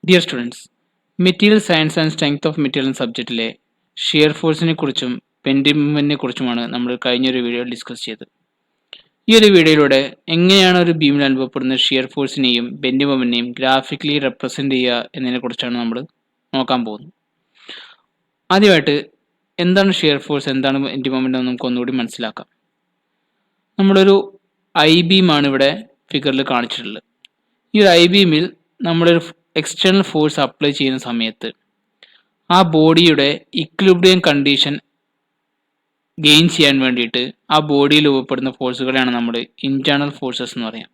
Dear students, material science and strength of material എന്ന സബ്ജക്റ്റിലെ shear ഫോഴ്സിനെ കുറിച്ചും ബെൻഡിങ്ങിനെ കുറിച്ചുമാണ് നമ്മൾ കഴിഞ്ഞൊരു വീഡിയോയിൽ ഡിസ്കസ് ചെയ്തത്. ഈ ഒരു വീഡിയോയിലൂടെ എങ്ങനെയാണ് ഒരു ബീമിൽ അനുഭവപ്പെടുന്ന ഷിയർ ഫോഴ്സിനെയും ബെൻഡിങ് മൊമെന്റിനെയും ഗ്രാഫിക്കലി റെപ്രസെന്റ് ചെയ്യുക എന്നതിനെ കുറിച്ചാണ് നമ്മൾ നോക്കാൻ പോകുന്നത്. ആദ്യമായിട്ട് എന്താണ് ഷിയർ ഫോഴ്സ്, എന്താണ് ബെൻഡിങ് മൊമെന്റ് എന്ന് നമുക്ക് ഒന്നുകൂടി മനസ്സിലാക്കാം. നമ്മളൊരു ഐ ബീമാണ് ഇവിടെ ഫിഗറിൽ കാണിച്ചിട്ടുള്ളത്. ഈ ഒരു ഐ ബീമിൽ നമ്മളൊരു എക്സ്റ്റേണൽ ഫോഴ്സ് അപ്ലൈ ചെയ്യുന്ന സമയത്ത് ആ ബോഡിയുടെ ഇക്വിലിബ്രിയം കണ്ടീഷൻ ഗെയിൻ ചെയ്യാൻ വേണ്ടിയിട്ട് ആ ബോഡിയിൽ രൂപപ്പെടുന്ന ഫോഴ്സുകളെയാണ് നമ്മൾ ഇന്റേണൽ ഫോഴ്സസ് എന്ന് പറയാം.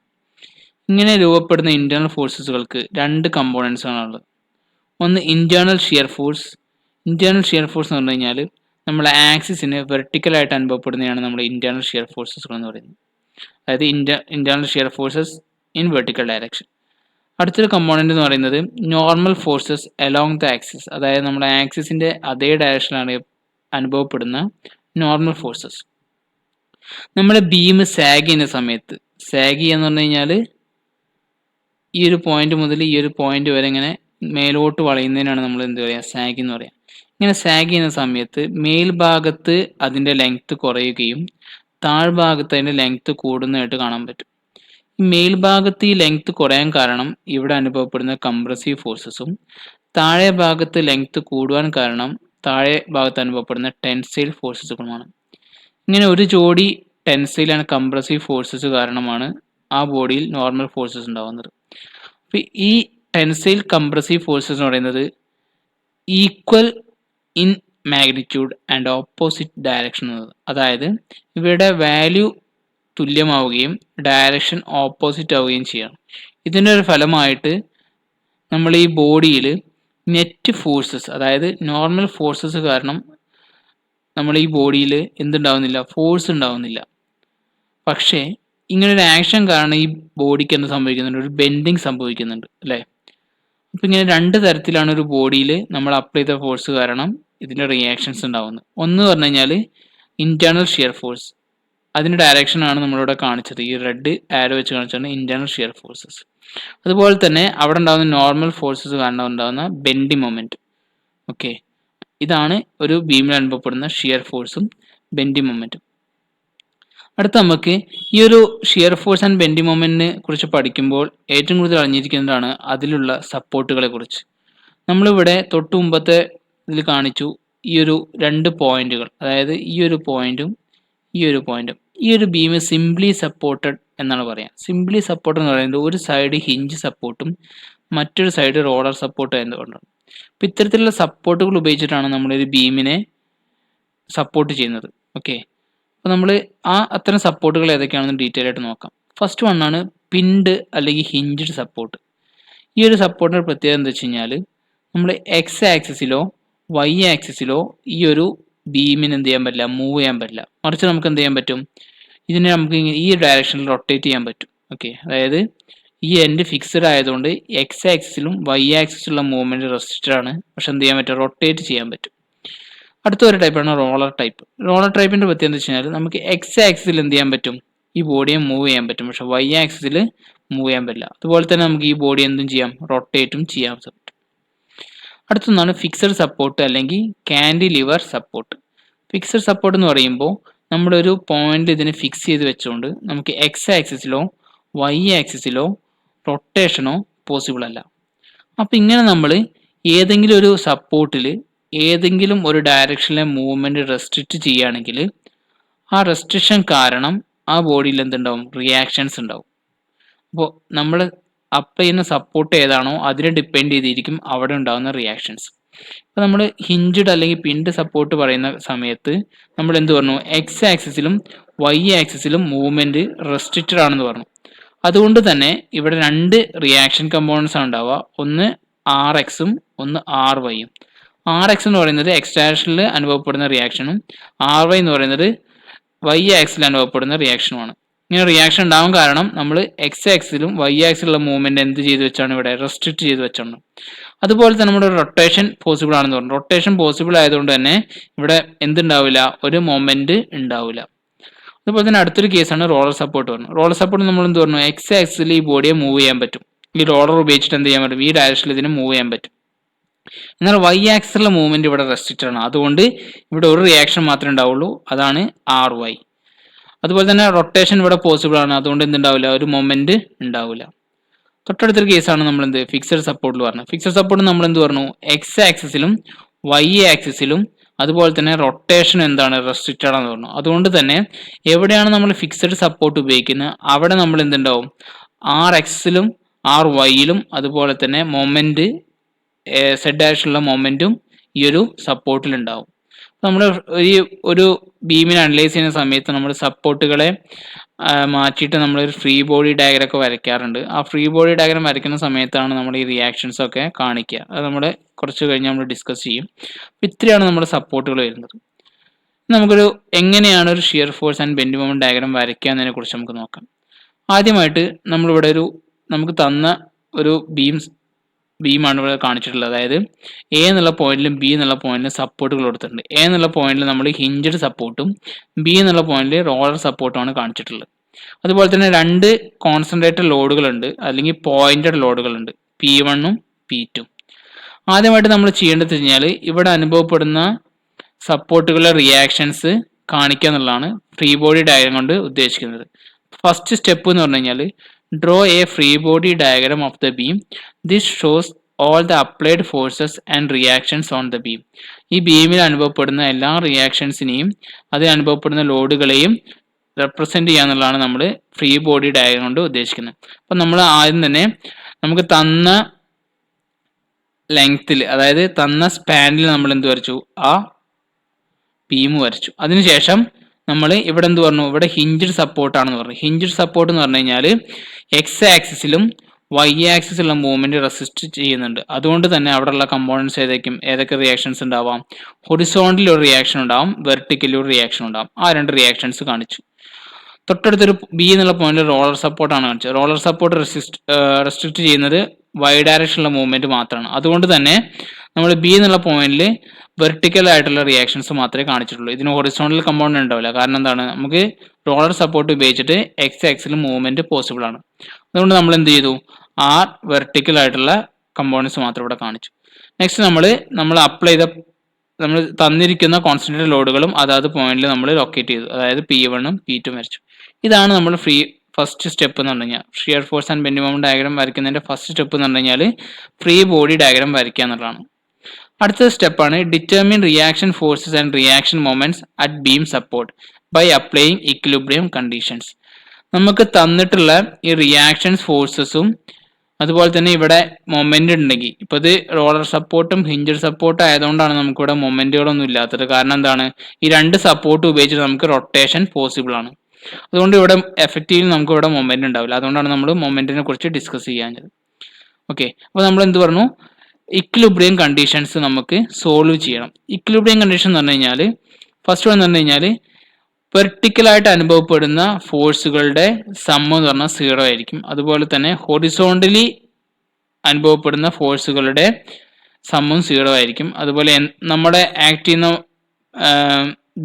ഇങ്ങനെ രൂപപ്പെടുന്ന ഇന്റേണൽ ഫോഴ്സസുകൾക്ക് രണ്ട് കമ്പോണൻസ് ആണുള്ളത്. ഒന്ന് internal shear force. Internal shear force എന്ന് പറഞ്ഞു കഴിഞ്ഞാൽ നമ്മളെ ആക്സിസിന് വെർട്ടിക്കലായിട്ട് അനുഭവപ്പെടുന്നതാണ് നമ്മൾ ഇന്റേണൽ ഷിയർ ഫോഴ്സസുകൾ എന്ന് പറയുന്നത്. അതായത് internal shear forces in vertical direction. അടുത്തൊരു കമ്പോണന്റ് എന്ന് പറയുന്നത് normal forces along the axis. അതായത് നമ്മുടെ ആക്സിസിന്റെ അതേ ഡയറക്ഷനിലാണ് അനുഭവപ്പെടുന്ന നോർമൽ ഫോഴ്സസ്. നമ്മുടെ ബീം സാഗ് ചെയ്യുന്ന സമയത്ത്, സാഗ് എന്ന് പറഞ്ഞു കഴിഞ്ഞാൽ ഈ ഒരു പോയിന്റ് മുതൽ ഈ ഒരു പോയിന്റ് വരെ ഇങ്ങനെ മേലോട്ട് വളയുന്നതിനാണ് നമ്മൾ എന്ത് പറയുക, സാഗ് എന്ന് പറയാം. ഇങ്ങനെ സാഗ് ചെയ്യുന്ന സമയത്ത് മേൽഭാഗത്ത് അതിന്റെ ലെങ്ത് കുറയുകയും താഴ്ഭാഗത്ത് അതിന്റെ ലെങ്ത് കൂടുന്നതായിട്ട് കാണാൻ പറ്റും. ഈ മേൽഭാഗത്ത് ഈ ലെങ്ത് കുറയാൻ കാരണം ഇവിടെ അനുഭവപ്പെടുന്ന കംപ്രസീവ് ഫോഴ്സസും താഴെ ഭാഗത്ത് ലെങ്ത് കൂടുവാൻ കാരണം താഴെ ഭാഗത്ത് അനുഭവപ്പെടുന്ന ടെൻസൈൽ ഫോഴ്സസുകളുമാണ്. ഇങ്ങനെ ഒരു ജോഡി ടെൻസൈൽ ആൻഡ് കംപ്രസീവ് ഫോഴ്സസ് കാരണമാണ് ആ ബോഡിയിൽ നോർമൽ ഫോഴ്സസ് ഉണ്ടാകുന്നത്. അപ്പോൾ ഈ ടെൻസൈൽ കംപ്രസീവ് ഫോഴ്സസ് എന്ന് പറയുന്നത് equal in magnitude and opposite direction എന്നത്. അതായത് ഇവയുടെ വാല്യൂ തുല്യമാവുകയും ഡയറക്ഷൻ ഓപ്പോസിറ്റ് ആവുകയും ചെയ്യണം. ഇതിൻ്റെ ഒരു ഫലമായിട്ട് നമ്മൾ ഈ ബോഡിയിൽ നെറ്റ് ഫോഴ്സസ്, അതായത് നോർമൽ ഫോഴ്സസ് കാരണം നമ്മൾ ഈ ബോഡിയിൽ എന്തുണ്ടാവുന്നില്ല, ഫോഴ്സ് ഉണ്ടാവുന്നില്ല. പക്ഷേ ഇങ്ങനൊരു ആക്ഷൻ കാരണം ഈ ബോഡിക്ക് എന്ത് സംഭവിക്കുന്നുണ്ട്, ഒരു ബെൻഡിങ് സംഭവിക്കുന്നുണ്ട് അല്ലേ. അപ്പം ഇങ്ങനെ രണ്ട് തരത്തിലാണ് ഒരു ബോഡിയിൽ നമ്മൾ അപ്ലൈ ചെയ്ത ഫോഴ്സ് കാരണം ഇതിൻ്റെ റിയാക്ഷൻസ് ഉണ്ടാവുന്നത്. ഒന്ന് പറഞ്ഞു കഴിഞ്ഞാൽ ഇന്റേണൽ ഷിയർ ഫോഴ്സ്, അതിൻ്റെ ഡയറക്ഷനാണ് നമ്മളിവിടെ കാണിച്ചത്. ഈ റെഡ് ആരോ വെച്ച് കാണിച്ചാണ് ഇന്റേണൽ ഷിയർ ഫോഴ്സസ്. അതുപോലെ തന്നെ അവിടെ ഉണ്ടാകുന്ന നോർമൽ ഫോഴ്സസ് കാരണം ഉണ്ടാകുന്ന ബെൻഡിങ് മൊമെന്റ്. ഓക്കെ, ഇതാണ് ഒരു ബീമിൽ അനുഭവപ്പെടുന്ന ഷിയർ ഫോഴ്സും ബെൻഡിങ് മൊമെന്റും. അടുത്ത നമുക്ക് ഈ ഒരു ഷിയർ ഫോഴ്സ് ആൻഡ് ബെൻഡിങ് മൊമെന്റിനെ കുറിച്ച് പഠിക്കുമ്പോൾ ഏറ്റവും കൂടുതൽ അറിഞ്ഞിരിക്കുന്നതാണ് അതിലുള്ള സപ്പോർട്ടുകളെ കുറിച്ച്. നമ്മളിവിടെ തൊട്ട് മുമ്പത്തെ ഇതിൽ കാണിച്ചു ഈ ഒരു രണ്ട് പോയിന്റുകൾ, അതായത് ഈ ഒരു പോയിന്റും ഈ ഒരു പോയിന്റും. ഈ ഒരു ബീം സിംപ്ലി സപ്പോർട്ടഡ് എന്നാണ് പറയാം. സിംപ്ലി സപ്പോർട്ട് എന്ന് പറയുന്നത് ഒരു സൈഡ് ഹിഞ്ച് സപ്പോർട്ടും മറ്റൊരു സൈഡ് റോളർ സപ്പോർട്ടും ആയതുകൊണ്ടാണ്. അപ്പം ഇത്തരത്തിലുള്ള സപ്പോർട്ടുകൾ ഉപയോഗിച്ചിട്ടാണ് നമ്മളൊരു ബീമിനെ സപ്പോർട്ട് ചെയ്യുന്നത്. ഓക്കെ, അപ്പോൾ നമ്മൾ അത്തരം സപ്പോർട്ടുകൾ ഏതൊക്കെയാണെന്ന് ഡീറ്റെയിൽ ആയിട്ട് നോക്കാം. ഫസ്റ്റ് വണ്ണാണ് പിൻഡ് അല്ലെങ്കിൽ ഹിഞ്ച്ഡ് സപ്പോർട്ട്. ഈ ഒരു സപ്പോർട്ടിൻ്റെ പ്രത്യേകത എന്താ വെച്ച് കഴിഞ്ഞാൽ നമ്മൾ എക്സ് ആക്സിസിലോ വൈ ആക്സിസിലോ ഈ ഒരു ബീമിന് എന്ത് ചെയ്യാൻ പറ്റില്ല, മൂവ് ചെയ്യാൻ പറ്റില്ല. മറിച്ച് നമുക്ക് എന്ത് ചെയ്യാൻ പറ്റും, ഇതിനെ നമുക്ക് ഈ ഡയറക്ഷനിൽ റൊട്ടേറ്റ് ചെയ്യാൻ പറ്റും. ഓക്കെ, അതായത് ഈ എൻഡ് ഫിക്സഡ് ആയതുകൊണ്ട് എക്സ് ആക്സിസിലും വൈ ആക്സിസിലുള്ള മൂവ്മെന്റ് റെസ്ട്രിക്റ്റഡ് ആണ്, പക്ഷെ എന്ത് ചെയ്യാൻ പറ്റും, റൊട്ടേറ്റ് ചെയ്യാൻ പറ്റും. അടുത്ത ഒരു ടൈപ്പാണ് റോളർ ടൈപ്പ്. റോളർ ടൈപ്പിന്റെ പ്രത്യേകത എന്ന് വെച്ച് കഴിഞ്ഞാൽ നമുക്ക് എക്സ് ആക്സിസിൽ എന്ത് ചെയ്യാൻ പറ്റും, ഈ ബോഡിയെ മൂവ് ചെയ്യാൻ പറ്റും, പക്ഷെ വൈ ആക്സിസിൽ മൂവ് ചെയ്യാൻ പറ്റില്ല. അതുപോലെ തന്നെ നമുക്ക് ഈ ബോഡി എന്തും ചെയ്യാം, റൊട്ടേറ്റും ചെയ്യാൻ പറ്റും. അടുത്തൊന്നാണ് ഫിക്സഡ് സപ്പോർട്ട് അല്ലെങ്കിൽ കാൻഡിലിവർ സപ്പോർട്ട്. ഫിക്സഡ് സപ്പോർട്ട് എന്ന് പറയുമ്പോൾ നമ്മളൊരു പോയിന്റ് ഇതിനെ ഫിക്സ് ചെയ്ത് വെച്ചുകൊണ്ട് നമുക്ക് എക്സ് ആക്സിസിലോ വൈ ആക്സിസിലോ റൊട്ടേഷനോ പോസിബിൾ അല്ല. അപ്പം ഇങ്ങനെ നമ്മൾ ഏതെങ്കിലും ഒരു സപ്പോർട്ടിൽ ഏതെങ്കിലും ഒരു ഡയറക്ഷനിലെ മൂവ്മെന്റ് റെസ്ട്രിക്റ്റ് ചെയ്യുകയാണെങ്കിൽ ആ റെസ്ട്രിക്ഷൻ കാരണം ആ ബോഡിയിൽ എന്തുണ്ടാവും, റിയാക്ഷൻസ് ഉണ്ടാവും. അപ്പോൾ നമ്മൾ അപ്ലൈ ചെയ്യുന്ന സപ്പോർട്ട് ഏതാണോ അതിനെ ഡിപ്പെൻഡ് ചെയ്തിരിക്കും അവിടെ ഉണ്ടാകുന്ന റിയാക്ഷൻസ്. അപ്പോൾ നമ്മൾ ഹിഞ്ച്ഡ് അല്ലെങ്കിൽ പിൻഡ് സപ്പോർട്ട് പറയുന്ന സമയത്ത് നമ്മൾ എന്ത് പറഞ്ഞു, എക്സ് ആക്സിസിലും വൈ ആക്സിസിലും മൂവ്മെന്റ് റെസ്ട്രിക്റ്റഡ് ആണെന്ന് പറഞ്ഞു. അതുകൊണ്ട് തന്നെ ഇവിടെ രണ്ട് റിയാക്ഷൻ കമ്പോണൻസ് ആണ് ഉണ്ടാവുക. ഒന്ന് ആർ എക്സും ഒന്ന് ആർ വൈയും. ആർ എക്സ് എന്ന് പറയുന്നത് എക്സ് ഡയറക്ഷനിൽ അനുഭവപ്പെടുന്ന റിയാക്ഷനും ആർ വൈ എന്ന് പറയുന്നത് വൈ ആക്സിൽ അനുഭവപ്പെടുന്ന റിയാക്ഷനുമാണ്. ഇങ്ങനെ റിയാക്ഷൻ ഉണ്ടാവാൻ കാരണം നമ്മൾ എക്സ് ആക്സിലും വൈ ആക്സിലുള്ള മൂവ്മെന്റ് എന്ത് ചെയ്ത് വെച്ചാണ്, ഇവിടെ റെസ്ട്രിക്റ്റ് ചെയ്ത് വെച്ചാണ്. അതുപോലെ തന്നെ നമ്മുടെ റൊട്ടേഷൻ പോസിബിൾ ആണെന്ന് പറഞ്ഞു. റൊട്ടേഷൻ പോസിബിൾ ആയതുകൊണ്ട് തന്നെ ഇവിടെ എന്തുണ്ടാവില്ല, ഒരു മൊമെന്റ് ഉണ്ടാവില്ല. അതുപോലെ തന്നെ അടുത്തൊരു കേസാണ് റോളർ സപ്പോർട്ട് പറഞ്ഞു. റോളർ സപ്പോർട്ട് നമ്മൾ എന്ത് പറഞ്ഞു, എക്സ് ആക്സിൽ ഈ ബോഡിയെ മൂവ് ചെയ്യാൻ പറ്റും. ഈ റോളർ ഉപയോഗിച്ചിട്ട് എന്ത് ചെയ്യാൻ പറ്റും, ഈ ഡയറക്ഷനിൽ ഇതിന് മൂവ് ചെയ്യാൻ പറ്റും. എന്നാൽ വൈ ആക്സിലുള്ള മൂവ്മെന്റ് ഇവിടെ റെസ്ട്രിക്റ്റഡ് ആണ്. അതുകൊണ്ട് ഇവിടെ ഒരു റിയാക്ഷൻ മാത്രമേ ഉണ്ടാവുള്ളൂ, അതാണ് ആർ വൈ. അതുപോലെ തന്നെ റൊട്ടേഷൻ ഇവിടെ പോസിബിൾ ആണ്, അതുകൊണ്ട് എന്തുണ്ടാവില്ല, ഒരു മൊമെന്റ് ഉണ്ടാവില്ല. തൊട്ടടുത്തൊരു കേസാണ് നമ്മൾ എന്ത് ഫിക്സഡ് സപ്പോർട്ടിൽ പറഞ്ഞത്. ഫിക്സഡ് സപ്പോർട്ട് നമ്മൾ എന്ത് പറഞ്ഞു, എക്സ് ആക്സിസിലും വൈ ആക്സിസിലും അതുപോലെ തന്നെ റൊട്ടേഷൻ എന്താണ് റെസ്ട്രിക്റ്റഡ് ആണെന്ന് പറഞ്ഞു. അതുകൊണ്ട് തന്നെ എവിടെയാണ് നമ്മൾ ഫിക്സഡ് സപ്പോർട്ട് ഉപയോഗിക്കുന്നത് അവിടെ നമ്മൾ എന്തുണ്ടാവും, ആർ എക്സിലും ആർ വൈയിലും അതുപോലെ തന്നെ മൊമെന്റ് സെഡ് ഡയറക്ഷനിലുള്ള മൊമെന്റും ഈ ഒരു സപ്പോർട്ടിൽ ഉണ്ടാവും. നമ്മൾ ഈ ഒരു ബീമിനെ അനലൈസ് ചെയ്യുന്ന സമയത്ത് നമ്മൾ സപ്പോർട്ടുകളെ മാറ്റിയിട്ട് നമ്മളൊരു ഫ്രീ ബോഡി ഡയഗ്രം ഒക്കെ വരയ്ക്കാറുണ്ട്. ആ ഫ്രീ ബോഡി ഡയഗ്രം വരയ്ക്കുന്ന സമയത്താണ് നമ്മൾ ഈ റിയാക്ഷൻസ് ഒക്കെ കാണിക്കുക. അത് നമ്മൾ കുറച്ച് കഴിഞ്ഞ് നമ്മൾ ഡിസ്കസ് ചെയ്യും. ഇത്രയാണ് നമ്മുടെ സപ്പോർട്ടുകൾ വരുന്നത്. നമുക്കൊരു എങ്ങനെയാണ് ഒരു shear force and bend moment diagram വരയ്ക്കുക എന്നതിനെ കുറിച്ച് നമുക്ക് നോക്കാം. ആദ്യമായിട്ട് നമ്മളിവിടെ നമുക്ക് തന്ന ഒരു ബീമാണ് ഇവിടെ കാണിച്ചിട്ടുള്ളത്. അതായത് എ എന്നുള്ള പോയിന്റിലും ബി എന്നുള്ള പോയിന്റിലും സപ്പോർട്ടുകൾ കൊടുത്തിട്ടുണ്ട്. എ എന്നുള്ള പോയിന്റിൽ നമ്മൾ ഹിഞ്ചഡ് സപ്പോർട്ടും ബി എന്നുള്ള പോയിന്റിൽ റോളർ സപ്പോർട്ടുമാണ് കാണിച്ചിട്ടുള്ളത്. അതുപോലെ തന്നെ രണ്ട് കോൺസെൻട്രേറ്റഡ് ലോഡുകളുണ്ട്, അല്ലെങ്കിൽ പോയിന്റഡ് ലോഡുകളുണ്ട്, P1ഉം P2. ആദ്യമായിട്ട് നമ്മൾ ചെയ്യേണ്ടത് കഴിഞ്ഞാൽ ഇവിടെ അനുഭവപ്പെടുന്ന സപ്പോർട്ടുകളുടെ റിയാക്ഷൻസ് കാണിക്കുക എന്നുള്ളതാണ് ഫ്രീ ബോഡി ഡയഗ്രം കൊണ്ട് ഉദ്ദേശിക്കുന്നത്. ഫസ്റ്റ് സ്റ്റെപ്പ് എന്ന് പറഞ്ഞു കഴിഞ്ഞാൽ draw A free body diagram of the beam. This shows all the applied forces and reactions on the beam. ഈ ബീമിൽ അനുഭവപ്പെടുന്ന എല്ലാ റിയാക്ഷൻസിനെയും അതിൽ അനുഭവപ്പെടുന്ന ലോഡുകളെയും റെപ്രസെന്റ് ചെയ്യുക എന്നുള്ളതാണ് നമ്മൾ ഫ്രീ ബോഡി ഡയഗ്രം കൊണ്ട് ഉദ്ദേശിക്കുന്നത്. അപ്പം നമ്മൾ ആദ്യം തന്നെ നമുക്ക് തന്ന ലെങ്ത്തിൽ, അതായത് തന്ന സ്പാനിൽ നമ്മൾ എന്ത് വരച്ചു, ആ ബീം വരച്ചു. അതിനുശേഷം നമ്മൾ ഇവിടെ എന്ത് പറഞ്ഞു, ഇവിടെ ഹിഞ്ചഡ് സപ്പോർട്ടാണെന്ന് പറഞ്ഞു. ഹിഞ്ചഡ് സപ്പോർട്ട് എന്ന് പറഞ്ഞു കഴിഞ്ഞാൽ എക്സ് ആക്സിസിലും വൈ ആക്സിസിലുള്ള മൂവ്മെന്റ് റെസിസ്റ്റ് ചെയ്യുന്നുണ്ട്. അതുകൊണ്ട് തന്നെ അവിടെയുള്ള കമ്പോണൻസ് ഏതൊക്കെ റിയാക്ഷൻസ് ഉണ്ടാവാം, ഹൊറിസോണ്ടലി ഒരു റിയാക്ഷൻ ഉണ്ടാവും, വെർട്ടിക്കലി ഒരു റിയാക്ഷൻ ഉണ്ടാവും. ആ രണ്ട് റിയാക്ഷൻസ് കാണിച്ചു. തൊട്ടടുത്തൊരു ബി എന്നുള്ള പോയിന്റ് റോളർ സപ്പോർട്ടാണ് കാണിച്ചത്. റോളർ സപ്പോർട്ട് റെസ്ട്രിക്ട് ചെയ്യുന്നത് വൈ ഡയറക്ഷനിലുള്ള മൂവ്മെന്റ് മാത്രമാണ്. അതുകൊണ്ട് തന്നെ നമ്മൾ ബി എന്നുള്ള പോയിന്റിൽ വെർട്ടിക്കൽ ആയിട്ടുള്ള റിയാക്ഷൻസ് മാത്രമേ കാണിച്ചിട്ടുള്ളൂ. ഇതിന് ഹൊറിസോണ്ടൽ കമ്പോണന്റ് ഉണ്ടാവില്ല. കാരണം എന്താണ്, നമുക്ക് റോളർ സപ്പോർട്ട് ഉപയോഗിച്ചിട്ട് എക്സ് ആക്സിൽ മൂവ്മെന്റ് പോസിബിൾ ആണ്. അതുകൊണ്ട് നമ്മൾ എന്ത് ചെയ്തു, ആർ വെർട്ടിക്കൽ ആയിട്ടുള്ള കമ്പോണൻസ് മാത്രം ഇവിടെ കാണിച്ചു. നെക്സ്റ്റ് നമ്മൾ അപ്ലൈ ചെയ്ത നമ്മൾ തന്നിരിക്കുന്ന കോൺസെൻട്രേറ്റഡ് ലോഡുകളും അതാത് പോയിന്റിൽ നമ്മൾ ലൊക്കേറ്റ് ചെയ്തു. അതായത് P1ഉം P2 വരച്ചു. ഇതാണ് നമ്മൾ ഫസ്റ്റ് സ്റ്റെപ്പ് എന്ന് പറഞ്ഞു കഴിഞ്ഞാൽ shear force and bend moment diagram വരയ്ക്കുന്നതിന്റെ ഫസ്റ്റ് സ്റ്റെപ്പ് എന്ന് പറഞ്ഞു കഴിഞ്ഞാൽ ഫ്രീ ബോഡി ഡയഗ്രം വരയ്ക്കുക എന്നുള്ളതാണ്. അടുത്ത സ്റ്റെപ്പാണ് determine reaction forces and reaction moments at beam support by applying equilibrium conditions. നമുക്ക് തന്നിട്ടുള്ള ഈ റിയാക്ഷൻസ് ഫോഴ്സസും അതുപോലെ തന്നെ ഇവിടെ മൊമെന്റ് ഉണ്ടെങ്കിൽ, ഇപ്പൊ ഇത് റോളർ സപ്പോർട്ടും ഹിഞ്ചഡ് സപ്പോർട്ടും ആയതുകൊണ്ടാണ് നമുക്ക് ഇവിടെ മൊമെന്റുകളൊന്നും ഇല്ലാത്തത്. കാരണം എന്താണ്, ഈ രണ്ട് സപ്പോർട്ട് ഉപയോഗിച്ചിട്ട് നമുക്ക് റൊട്ടേഷൻ പോസിബിൾ ആണ്. അതുകൊണ്ട് ഇവിടെ എഫക്റ്റീവ് നമുക്ക് ഇവിടെ മൊമെന്റ് ഉണ്ടാവില്ല. അതുകൊണ്ടാണ് നമ്മൾ മൊമെന്റിനെ കുറിച്ച് ഡിസ്കസ് ചെയ്യാഞ്ഞത്. ഓക്കെ, അപ്പോൾ നമ്മൾ എന്ത് പറഞ്ഞു, ഇക്വിലിബ്രിയം കണ്ടീഷൻസ് നമുക്ക് സോൾവ് ചെയ്യണം. ഇക്വിലിബ്രിയം കണ്ടീഷൻ എന്ന് പറഞ്ഞു കഴിഞ്ഞാൽ ഫസ്റ്റ് വൺ എന്ന് പറഞ്ഞു കഴിഞ്ഞാൽ വെർട്ടിക്കലായിട്ട് അനുഭവപ്പെടുന്ന ഫോഴ്സുകളുടെ സം എന്ന് പറഞ്ഞാൽ 0 ആയിരിക്കും. അതുപോലെ തന്നെ ഹൊറിസോണ്ടലി അനുഭവപ്പെടുന്ന ഫോഴ്സുകളുടെ സമ്മും 0 ആയിരിക്കും. അതുപോലെ നമ്മുടെ ആക്ട് ചെയ്യുന്ന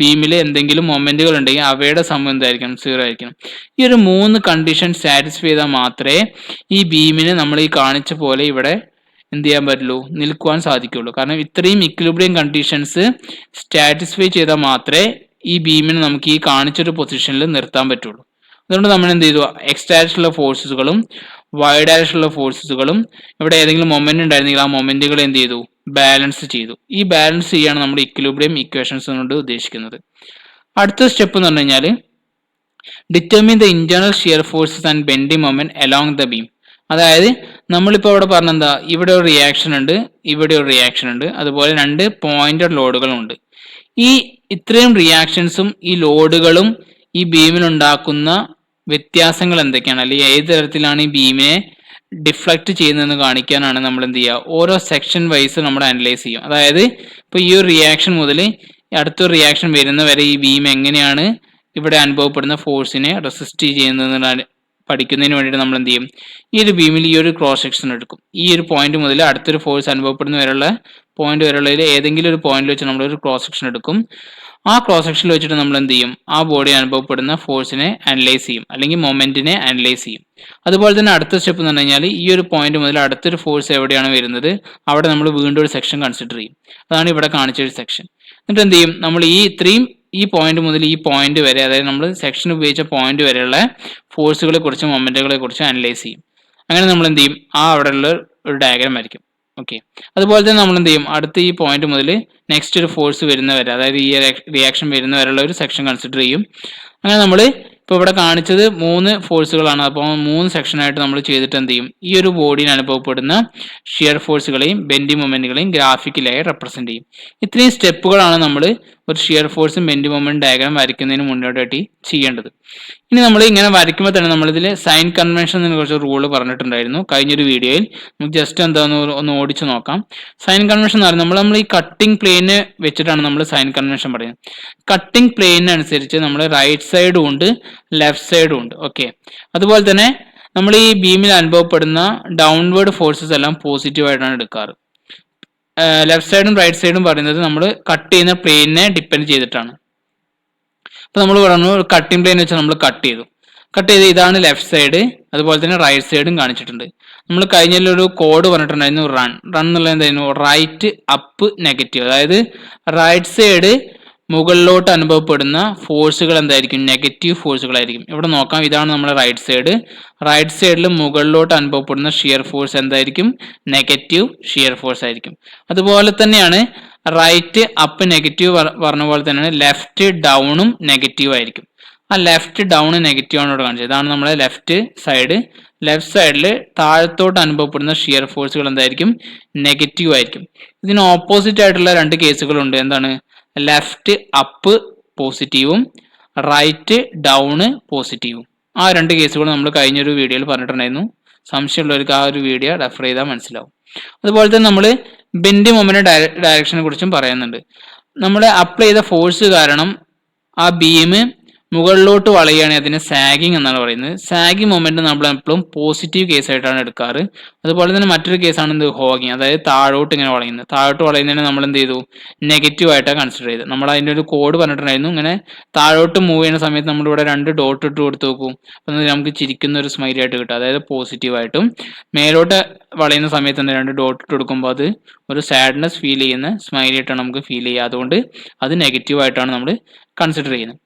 ബീമിൽ എന്തെങ്കിലും മൊമെന്റുകൾ ഉണ്ടെങ്കിൽ അവയുടെ സമ്മം എന്തായിരിക്കണം, 0 ആയിരിക്കണം. ഈ ഒരു 3 കണ്ടീഷൻ സാറ്റിസ്ഫൈ ചെയ്താൽ മാത്രമേ ഈ ബീമിനെ നമ്മൾ ഈ കാണിച്ച പോലെ ഇവിടെ എന്ത് ചെയ്യാൻ പറ്റുള്ളൂ, നിൽക്കുവാൻ സാധിക്കുള്ളൂ. കാരണം ഇത്രയും ഇക്വിലിബ്രിയം കണ്ടീഷൻസ് സാറ്റിസ്ഫൈ ചെയ്താൽ മാത്രമേ ഈ ബീമിനെ നമുക്ക് ഈ കാണിച്ചൊരു പൊസിഷനിൽ നിർത്താൻ പറ്റുള്ളൂ. അതുകൊണ്ട് നമ്മൾ എന്ത് ചെയ്തു, എക്സ് ഡയറക്ഷനിലുള്ള ഫോഴ്സസുകളും വൈ ഡയറക്ഷനിലുള്ള ഫോഴ്സസുകളും ഇവിടെ ഏതെങ്കിലും മൊമെന്റ് ഉണ്ടായിരുന്നെങ്കിൽ ആ മൊമെന്റുകൾ എന്ത് ചെയ്തു, ബാലൻസ് ചെയ്തു. ഈ ബാലൻസ് ചെയ്യാണ് നമ്മുടെ ഇക്വിലിബ്രിയം ഇക്വേഷൻസ് കൊണ്ട് ഉദ്ദേശിക്കുന്നത്. അടുത്ത സ്റ്റെപ്പ് എന്ന് പറഞ്ഞു കഴിഞ്ഞാൽ determine the internal shear forces and bending moment along the beam. അതായത് നമ്മളിപ്പോൾ ഇവിടെ പറഞ്ഞെന്താ, ഇവിടെ ഒരു റിയാക്ഷൻ ഉണ്ട്, ഇവിടെ ഒരു റിയാക്ഷൻ ഉണ്ട്, അതുപോലെ രണ്ട് പോയിന്റഡ് ലോഡുകളും ഉണ്ട്. ഈ ഇത്രയും റിയാക്ഷൻസും ഈ ലോഡുകളും ഈ ബീമിനുണ്ടാക്കുന്ന വ്യത്യാസങ്ങൾ എന്തൊക്കെയാണ്, അല്ലെങ്കിൽ ഏത് തരത്തിലാണ് ഈ ബീമിനെ ഡിഫ്ലക്ട് ചെയ്യുന്നതെന്ന് കാണിക്കാനാണ് നമ്മൾ എന്ത് ചെയ്യുക, ഓരോ സെക്ഷൻ വൈസ് നമ്മൾ അനലൈസ് ചെയ്യും. അതായത് ഇപ്പോൾ ഈ ഒരു റിയാക്ഷൻ മുതൽ അടുത്തൊരു റിയാക്ഷൻ വരുന്ന വരെ ഈ ബീം എങ്ങനെയാണ് ഇവിടെ അനുഭവപ്പെടുന്ന ഫോഴ്സിനെ റെസിസ്റ്റ് ചെയ്യുന്നതെന്ന് പഠിക്കുന്നതിന് വേണ്ടിയിട്ട് നമ്മൾ എന്ത് ചെയ്യും, ഈ ഒരു ബീമിൽ ഈ ഒരു ക്രോസ് സെക്ഷൻ എടുക്കും. ഈ ഒരു പോയിന്റ് മുതൽ അടുത്തൊരു ഫോഴ്സ് അനുഭവപ്പെടുന്ന വരെയുള്ള പോയിന്റ് വരെയുള്ളതിൽ ഏതെങ്കിലും ഒരു പോയിന്റിൽ വെച്ച് നമ്മളൊരു ക്രോസ് സെക്ഷൻ എടുക്കും. ആ ക്രോസ് സെക്ഷനിൽ വെച്ചിട്ട് നമ്മൾ എന്ത് ചെയ്യും, ആ ബോഡി അനുഭവപ്പെടുന്ന ഫോഴ്സിനെ അനലൈസ് ചെയ്യും, അല്ലെങ്കിൽ മൊമെന്റിനെ അനലൈസ് ചെയ്യും. അതുപോലെ തന്നെ അടുത്ത സ്റ്റെപ്പ് എന്ന് പറഞ്ഞു കഴിഞ്ഞാൽ ഈ ഒരു പോയിന്റ് മുതൽ അടുത്തൊരു ഫോഴ്സ് എവിടെയാണ് വരുന്നത് അവിടെ നമ്മൾ വീണ്ടും ഒരു സെക്ഷൻ കൺസിഡർ ചെയ്യും. അതാണ് ഇവിടെ കാണിച്ച ഒരു സെക്ഷൻ. എന്നിട്ട് എന്ത് ചെയ്യും, നമ്മൾ ഈ ഇത്രയും ഈ പോയിന്റ് മുതൽ ഈ പോയിന്റ് വരെ, അതായത് നമ്മൾ സെക്ഷൻ ഉപയോഗിച്ച പോയിന്റ് വരെയുള്ള ഫോഴ്സുകളെ കുറിച്ചും മൊമെന്റുകളെ കുറിച്ചും അനലൈസ് ചെയ്യും. അങ്ങനെ നമ്മൾ എന്ത് ചെയ്യും, ആ അവിടെയുള്ള ഒരു ഡയഗ്രാം വരയ്ക്കും. ഓക്കെ, അതുപോലെ തന്നെ നമ്മൾ എന്ത് ചെയ്യും, അടുത്ത ഈ പോയിന്റ് മുതൽ നെക്സ്റ്റ് ഒരു ഫോഴ്സ് വരുന്നവരെ, അതായത് ഈ റിയാക്ഷൻ വരുന്നവരെയുള്ള ഒരു സെക്ഷൻ കൺസിഡർ ചെയ്യും. അങ്ങനെ നമ്മൾ ഇപ്പോൾ ഇവിടെ കാണിച്ചത് 3 ഫോഴ്സുകളാണ്. അപ്പോൾ 3 സെക്ഷനായിട്ട് നമ്മൾ ചെയ്തിട്ട് എന്ത് ചെയ്യും, ഈ ഒരു ബോഡിയിൽ അനുഭവപ്പെടുന്ന ഷിയർ ഫോഴ്സുകളെയും ബെൻഡിങ് മൊമെന്റുകളെയും ഗ്രാഫിക്കലായി റെപ്രസെന്റ് ചെയ്യും. ഇത്രയും സ്റ്റെപ്പുകളാണ് നമ്മൾ ഒരു ഷിയർ ഫോഴ്സും ബെൻഡിങ് മൊമെന്റ് ഡയഗ്രാം വരയ്ക്കുന്നതിന് മുന്നോട്ടായിട്ട് ചെയ്യേണ്ടത്. ഇനി നമ്മൾ ഇങ്ങനെ വരയ്ക്കുമ്പോൾ തന്നെ നമ്മളിതിൽ സൈൻ കൺവെൻഷൻ എന്ന കുറച്ച് റൂള് പറഞ്ഞിട്ടുണ്ടായിരുന്നു കഴിഞ്ഞൊരു വീഡിയോയിൽ. നമുക്ക് ജസ്റ്റ് എന്താന്ന് ഒന്ന് ഓടിച്ചു നോക്കാം. സൈൻ കൺവെൻഷൻ എന്ന് പറയുന്നത് നമ്മൾ ഈ കട്ടിംഗ് പ്ലെയിനെ വെച്ചിട്ടാണ് നമ്മൾ സൈൻ കൺവെൻഷൻ പറയുന്നത്. കട്ടിംഗ് പ്ലെയിനനുസരിച്ച് നമ്മൾ റൈറ്റ് സൈഡും ഉണ്ട് ലെഫ്റ്റ് സൈഡും ഉണ്ട്. ഓക്കെ, അതുപോലെ തന്നെ നമ്മൾ ഈ ബീമിൽ അനുഭവപ്പെടുന്ന ഡൗൺവേർഡ് ഫോഴ്സസ് എല്ലാം പോസിറ്റീവ് ആയിട്ടാണ് എടുക്കാറ്. ലെഫ്റ്റ് സൈഡും റൈറ്റ് സൈഡും പറയുന്നത് നമ്മൾ കട്ട് ചെയ്യുന്ന പ്ലെയിനെ ഡിപ്പെൻഡ് ചെയ്തിട്ടാണ്. അപ്പോൾ നമ്മൾ പറഞ്ഞു കട്ടിംഗ് പ്ലെയിൻ വെച്ചാൽ നമ്മൾ കട്ട് ചെയ്ത് ഇതാണ് ലെഫ്റ്റ് സൈഡ്, അതുപോലെ തന്നെ റൈറ്റ് സൈഡും കാണിച്ചിട്ടുണ്ട്. നമ്മൾ കഴിഞ്ഞൊരു കോഡ് പറഞ്ഞിട്ടുണ്ടായിരുന്നു, റൺ എന്നുള്ളത് എന്തായിരുന്നു, റൈറ്റ് അപ്പ് നെഗറ്റീവ്, അതായത് റൈറ്റ് സൈഡ് മുകളിലോട്ട് അനുഭവപ്പെടുന്ന ഫോഴ്സുകൾ എന്തായിരിക്കും, നെഗറ്റീവ് ഫോഴ്സുകളായിരിക്കും. ഇവിടെ നോക്കാം, ഇതാണ് നമ്മുടെ റൈറ്റ് സൈഡിൽ മുകളിലോട്ട് അനുഭവപ്പെടുന്ന ഷിയർ ഫോഴ്സ് എന്തായിരിക്കും, നെഗറ്റീവ് ഷിയർ ഫോഴ്സ് ആയിരിക്കും. അതുപോലെ തന്നെയാണ് റൈറ്റ് അപ്പ് നെഗറ്റീവ് പറഞ്ഞ പോലെ തന്നെയാണ് ലെഫ്റ്റ് ഡൗണും നെഗറ്റീവ് ആയിരിക്കും. ആ ലെഫ്റ്റ് ഡൗൺ നെഗറ്റീവ് ആണ് ഇവിടെ കാണിച്ചത്. ഇതാണ് നമ്മുടെ ലെഫ്റ്റ് സൈഡിൽ താഴത്തോട്ട് അനുഭവപ്പെടുന്ന ഷിയർ ഫോഴ്സുകൾ എന്തായിരിക്കും, നെഗറ്റീവ് ആയിരിക്കും. ഇതിന് ഓപ്പോസിറ്റ് ആയിട്ടുള്ള 2 കേസുകളുണ്ട്. എന്താണ്, ലെഫ്റ്റ് അപ്പ് പോസിറ്റീവും റൈറ്റ് ഡൗണ് പോസിറ്റീവും. ആ 2 കേസുകൾ നമ്മൾ കഴിഞ്ഞൊരു വീഡിയോയിൽ പറഞ്ഞിട്ടുണ്ടായിരുന്നു. സംശയമുള്ളവർക്ക് ആ ഒരു വീഡിയോ റെഫർ ചെയ്താൽ മനസ്സിലാവും. അതുപോലെ തന്നെ നമ്മൾ ബെൻഡിങ് മൊമെന്റ് ഡയറക്ഷനെ കുറിച്ചും പറയുന്നുണ്ട്. നമ്മൾ അപ്ലൈ ചെയ്ത ഫോഴ്സ് കാരണം ആ ബീം മുകളിലോട്ട് വളയുകയാണെങ്കിൽ അതിനെ സാഗിങ് എന്നാണ് പറയുന്നത്. സാഗിങ് മൊമെന്റ് നമ്മൾ എപ്പോഴും പോസിറ്റീവ് കേസായിട്ടാണ് എടുക്കാറ്. അതുപോലെ തന്നെ മറ്റൊരു കേസാണ് എന്ത്, ഹോഗിങ്, അതായത് താഴോട്ട് ഇങ്ങനെ വളയുന്നത്. താഴോട്ട് വളയുന്നതിനെ നമ്മൾ എന്ത് ചെയ്തു, നെഗറ്റീവ് ആയിട്ടാണ് കൺസിഡർ ചെയ്തത്. നമ്മൾ അതിൻ്റെ ഒരു കോഡ് പറഞ്ഞിട്ടുണ്ടായിരുന്നു. ഇങ്ങനെ താഴോട്ട് മൂവ് ചെയ്യുന്ന സമയത്ത് നമ്മളിവിടെ 2 ഡോട്ട് ഇട്ട് കൊടുത്ത് നോക്കും, അപ്പം നമുക്ക് ചിരിക്കുന്ന ഒരു സ്മൈലി ആയിട്ട് കിട്ടും, അതായത് പോസിറ്റീവായിട്ടും. മേലോട്ട് വളയുന്ന സമയത്ത് തന്നെ 2 ഡോട്ട് ഇട്ട് കൊടുക്കുമ്പോൾ അത് ഒരു സാഡ്നെസ് ഫീൽ ചെയ്യുന്ന സ്മൈലി ആയിട്ടാണ് നമുക്ക് ഫീൽ ചെയ്യുക. അതുകൊണ്ട് അത് നെഗറ്റീവ് ആയിട്ടാണ് നമ്മൾ കൺസിഡർ ചെയ്യുന്നത്.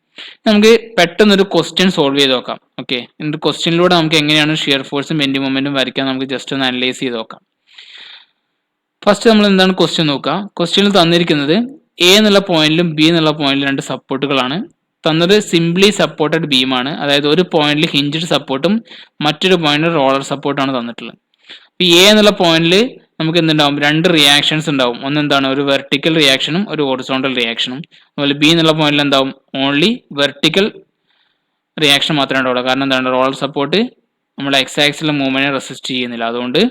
നമുക്ക് പെട്ടെന്നൊരു ക്വസ്റ്റ്യൻ സോൾവ് ചെയ്ത് നോക്കാം. ഓക്കെ, എന്നിട്ട് ക്വസ്റ്റ്യനിലൂടെ നമുക്ക് എങ്ങനെയാണ് ഷിയർ ഫോഴ്സും ബെൻഡിങ് മൊമെന്റും വരയ്ക്കാൻ നമുക്ക് ജസ്റ്റ് ഒന്ന് അനലൈസ് ചെയ്ത് നോക്കാം. ഫസ്റ്റ് നമ്മൾ എന്താണ് ക്വസ്റ്റ്യൻ നോക്കുക. ക്വസ്റ്റ്യനിൽ തന്നിരിക്കുന്നത് എ എന്നുള്ള പോയിന്റിലും ബി എന്നുള്ള പോയിന്റിലും 2 സപ്പോർട്ടുകളാണ് തന്നത്. സിംപ്ലി സപ്പോർട്ടഡ് ബീമാണ്, അതായത് ഒരു പോയിന്റിൽ ഹിഞ്ചഡ് സപ്പോർട്ടും മറ്റൊരു പോയിന്റിൽ റോളർ സപ്പോർട്ടാണ് തന്നിട്ടുള്ളത്. ഇപ്പൊ എ എന്നുള്ള പോയിന്റിൽ നമുക്ക് എന്തുണ്ടാവും, 2 റിയാക്ഷൻസ് ഉണ്ടാവും. ഒന്നെന്താണ്, ഒരു വെർട്ടിക്കൽ റിയാക്ഷനും ഒരു ഹൊറിസോണ്ടൽ റിയാക്ഷനും. അതുപോലെ ബി എന്നുള്ള പോയിന്റിൽ എന്താവും, ഓൺലി വെർട്ടിക്കൽ റിയാക്ഷൻ മാത്രമേ ഉണ്ടാവുള്ളൂ. കാരണം എന്താണ്, റോളർ സപ്പോർട്ട് നമ്മൾ എക്സ് ആക്സിലെ മൂവ്മെന്റിനെ റെസിസ്റ്റ് ചെയ്യുന്നില്ല. അതുകൊണ്ട്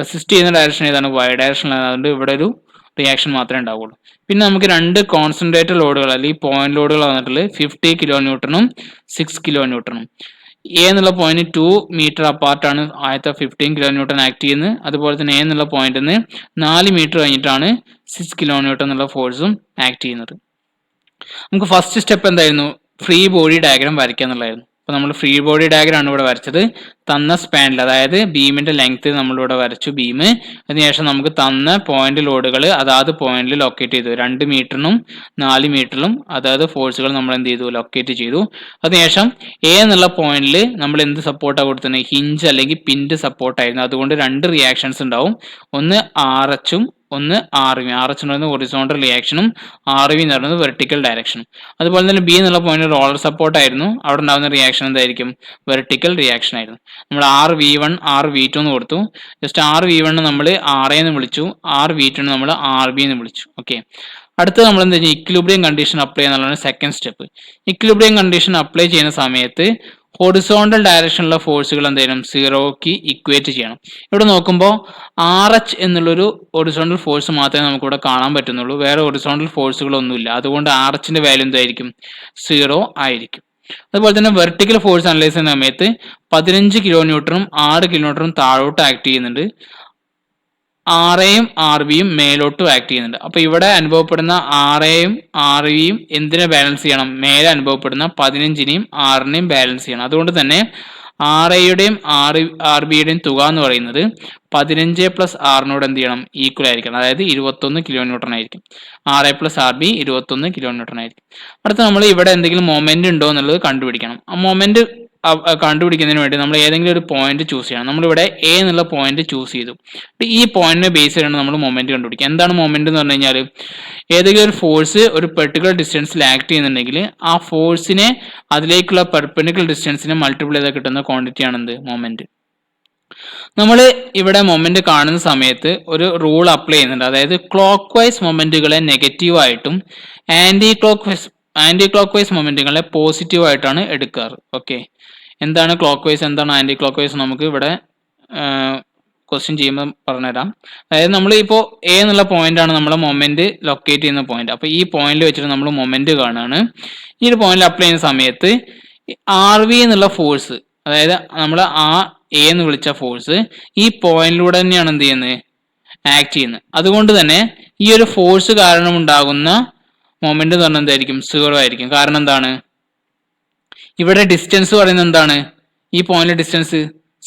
റെസിസ്റ്റ് ചെയ്യുന്ന ഡയറക്ഷൻ ഏതാണ്, വൈ ഡയറക്ഷനിലാണ്. അതുകൊണ്ട് ഇവിടെ ഒരു റിയാക്ഷൻ മാത്രമേ ഉണ്ടാവുള്ളൂ. പിന്നെ നമുക്ക് 2 കോൺസെൻട്രേറ്റഡ് ലോഡുകൾ അല്ലെങ്കിൽ പോയിന്റ് ലോഡുകൾ വന്നിട്ടുള്ളത് 50 കിലോ ന്യൂട്ടണും 6 കിലോ ന്യൂട്ടണും. എ എന്നുള്ള പോയിന്റ് 2 മീറ്റർ അപ്പാർട്ടാണ് ആദ്യത്തെ 15 കിലോ ന്യൂട്ടൺ ആക്ട് ചെയ്യുന്നത്. അതുപോലെ തന്നെ എ എന്നുള്ള പോയിന്റിൽ നിന്ന് 4 മീറ്റർ കഴിഞ്ഞിട്ടാണ് 6 കിലോ ന്യൂട്ടൺ എന്നുള്ള ഫോഴ്സും ആക്ട് ചെയ്യുന്നത്. നമുക്ക് ഫസ്റ്റ് സ്റ്റെപ്പ് എന്തായിരുന്നു, ഫ്രീ ബോഡി ഡയഗ്രാം വരയ്ക്കുക എന്നുള്ളതായിരുന്നു. അപ്പോൾ നമ്മൾ ഫ്രീ ബോഡി ഡയഗ്രാം ആണ് ഇവിടെ വരച്ചത്. തന്ന സ്പാനിൽ, അതായത് ബീമിന്റെ ലെങ്ത് നമ്മളിവിടെ വരച്ചു ബീം. അതിനുശേഷം നമുക്ക് തന്ന പോയിന്റ് ലോഡുകൾ അതാത് പോയിന്റിൽ ലൊക്കേറ്റ് ചെയ്തു. 2 മീറ്ററിനും 4 മീറ്ററിലും അതായത് ഫോഴ്സുകൾ നമ്മൾ എന്ത് ചെയ്തു, ലൊക്കേറ്റ് ചെയ്തു. അതിനുശേഷം എ എന്നുള്ള പോയിന്റിൽ നമ്മൾ എന്ത് സപ്പോർട്ടാണ് കൊടുത്തത്, ഹിഞ്ച് അല്ലെങ്കിൽ പിൻഡ് സപ്പോർട്ടായിരുന്നു. അതുകൊണ്ട് 2 റിയാക്ഷൻസ് ഉണ്ടാവും. ഒന്ന് RH-ഉം ഒന്ന് RV. RH എന്ന് പറയുന്നത് ഹൊറിസോണ്ടൽ റിയാക്ഷനും RV എന്ന് പറയുന്നത് വെർട്ടിക്കൽ ഡയറക്ഷനും. അതുപോലെ തന്നെ ബി എന്നുള്ള പോയിന്റ് റോളർ സപ്പോർട്ട് ആയിരുന്നു. അവിടെ ഉണ്ടാകുന്ന റിയാക്ഷൻ എന്തായിരിക്കും, വെർട്ടിക്കൽ റിയാക്ഷൻ ആയിരുന്നു. നമ്മൾ RV1 RV2 എന്ന് കൊടുത്തു. ജസ്റ്റ് RV1 നമ്മൾ RA എന്ന് വിളിച്ചു, RV2 നമ്മൾ RB എന്ന് വിളിച്ചു. ഓക്കെ, അടുത്തത് നമ്മൾ എന്താ ചെയ്യുക, ഇക്വിലിബ്രിയം കണ്ടീഷൻ അപ്ലൈ ചെയ്യുന്നതാണ് second step. Equilibrium condition apply ചെയ്യുന്ന സമയത്ത് ഹൊറിസോണ്ടൽ ഡയറക്ഷനിലുള്ള ഫോഴ്സുകൾ എന്തെങ്കിലും 0ക്ക് ഇക്വേറ്റ് ചെയ്യണം. ഇവിടെ നോക്കുമ്പോൾ RH എന്നുള്ളൊരു ഹൊറിസോണ്ടൽ ഫോഴ്സ് മാത്രമേ നമുക്ക് ഇവിടെ കാണാൻ പറ്റുന്നുള്ളൂ. വേറെ ഹൊറിസോണ്ടൽ ഫോഴ്സുകളൊന്നുമില്ല. അതുകൊണ്ട് RHന്റെ വാല്യൂ എന്തായിരിക്കും, 0 ആയിരിക്കും. അതുപോലെ തന്നെ വെർട്ടിക്കൽ ഫോഴ്സ് അനലൈസ് ചെയ്യുന്ന സമയത്ത് 15 കിലോ ന്യൂട്ടണും 6 കിലോ ന്യൂട്ടണും താഴോട്ട് ആക്ട് ചെയ്യുന്നുണ്ട്. ആർ എയും ആർ ബിയും മേലോട്ടും ആക്ട് ചെയ്യുന്നുണ്ട്. അപ്പൊ ഇവിടെ അനുഭവപ്പെടുന്ന ആർ എയും ആർ ബിയും എന്തിനെ ബാലൻസ് ചെയ്യണം? മേലെ അനുഭവപ്പെടുന്ന 15നെയും 6നെയും ബാലൻസ് ചെയ്യണം. അതുകൊണ്ട് തന്നെ ആർ എയുടെയും ആർ ബിയുടെയും തുക എന്ന് പറയുന്നത് 15 പ്ലസ് ആറിനോട് എന്ത് ചെയ്യണം? ഈക്വൽ ആയിരിക്കണം. അതായത് 21 കിലോ ന്യൂട്ടൺ ആയിരിക്കും. R A plus R B 21 kilo newton ആയിരിക്കും. അടുത്ത നമ്മൾ ഇവിടെ എന്തെങ്കിലും മൊമെന്റ് ഉണ്ടോ എന്നുള്ളത് കണ്ടുപിടിക്കണം. ആ മൊമെന്റ് കണ്ടുപിടിക്കുന്നതിന് വേണ്ടി നമ്മൾ ഏതെങ്കിലും ഒരു പോയിന്റ് ചൂസ് ചെയ്യണം. നമ്മളിവിടെ എ എന്നുള്ള പോയിന്റ് ചൂസ് ചെയ്തു. ഈ പോയിന്റിനെ ബേസ് ചെയ്താണ് നമ്മൾ മൊമെന്റ് കണ്ടുപിടിക്കുക. എന്താണ് മൊമെന്റ് എന്ന് പറഞ്ഞു കഴിഞ്ഞാൽ, ഏതെങ്കിലും ഒരു ഫോഴ്സ് ഒരു പെർട്ടിക്കുലർ ഡിസ്റ്റൻസിൽ ആക്ട് ചെയ്യുന്നുണ്ടെങ്കിൽ ആ ഫോഴ്സിനെ അതിലേക്കുള്ള പെർപെൻഡിക്കുലർ ഡിസ്റ്റൻസിനെ മൾട്ടിപ്ലൈ ചെയ്താൽ കിട്ടുന്ന ക്വാണ്ടിറ്റി ആണ് എന്ത്? മൊമെന്റ്. നമ്മൾ ഇവിടെ മൊമെന്റ് കാണുന്ന സമയത്ത് ഒരു റൂൾ അപ്ലൈ ചെയ്യുന്നുണ്ട്. അതായത് ക്ലോക്ക് വൈസ് മൊമെന്റുകളെ നെഗറ്റീവ് ആയിട്ടും ആന്റി ക്ലോക്ക് വൈസ് മൊമെന്റുകളെ പോസിറ്റീവ് ആയിട്ടാണ് എടുക്കാറ്. ഓക്കെ, എന്താണ് ക്ലോക്ക് വൈസ്, എന്താണ് ആന്റി ക്ലോക്ക് വൈസ് നമുക്ക് ഇവിടെ ക്വസ്റ്റ്യൻ ചെയ്യുമ്പോൾ പറഞ്ഞുതരാം. അതായത് നമ്മൾ ഇപ്പോൾ എ എന്നുള്ള പോയിന്റ് ആണ് നമ്മളെ മൊമെന്റ് ലൊക്കേറ്റ് ചെയ്യുന്ന പോയിന്റ്. അപ്പോൾ ഈ പോയിന്റിൽ വെച്ചിട്ട് നമ്മൾ മൊമെന്റ് കാണുകയാണ്. ഈ ഒരു പോയിന്റിൽ അപ്ലൈ ചെയ്യുന്ന സമയത്ത് ആർ വി എന്നുള്ള ഫോഴ്സ്, അതായത് നമ്മൾ ആ എ എന്ന് വിളിച്ച ഫോഴ്സ് ഈ പോയിന്റിലൂടെ തന്നെയാണ് എന്ത് ചെയ്യുന്നത്? ആക്ട് ചെയ്യുന്നത്. അതുകൊണ്ട് തന്നെ ഈ ഒരു ഫോഴ്സ് കാരണം ഉണ്ടാകുന്ന മൊമെന്റ് എന്ന് പറഞ്ഞാൽ എന്തായിരിക്കും? 0 ആയിരിക്കും. കാരണം എന്താണ്? ഇവിടെ ഡിസ്റ്റൻസ് പറയുന്നത് എന്താണ്? ഈ പോയിന്റ് ഡിസ്റ്റൻസ്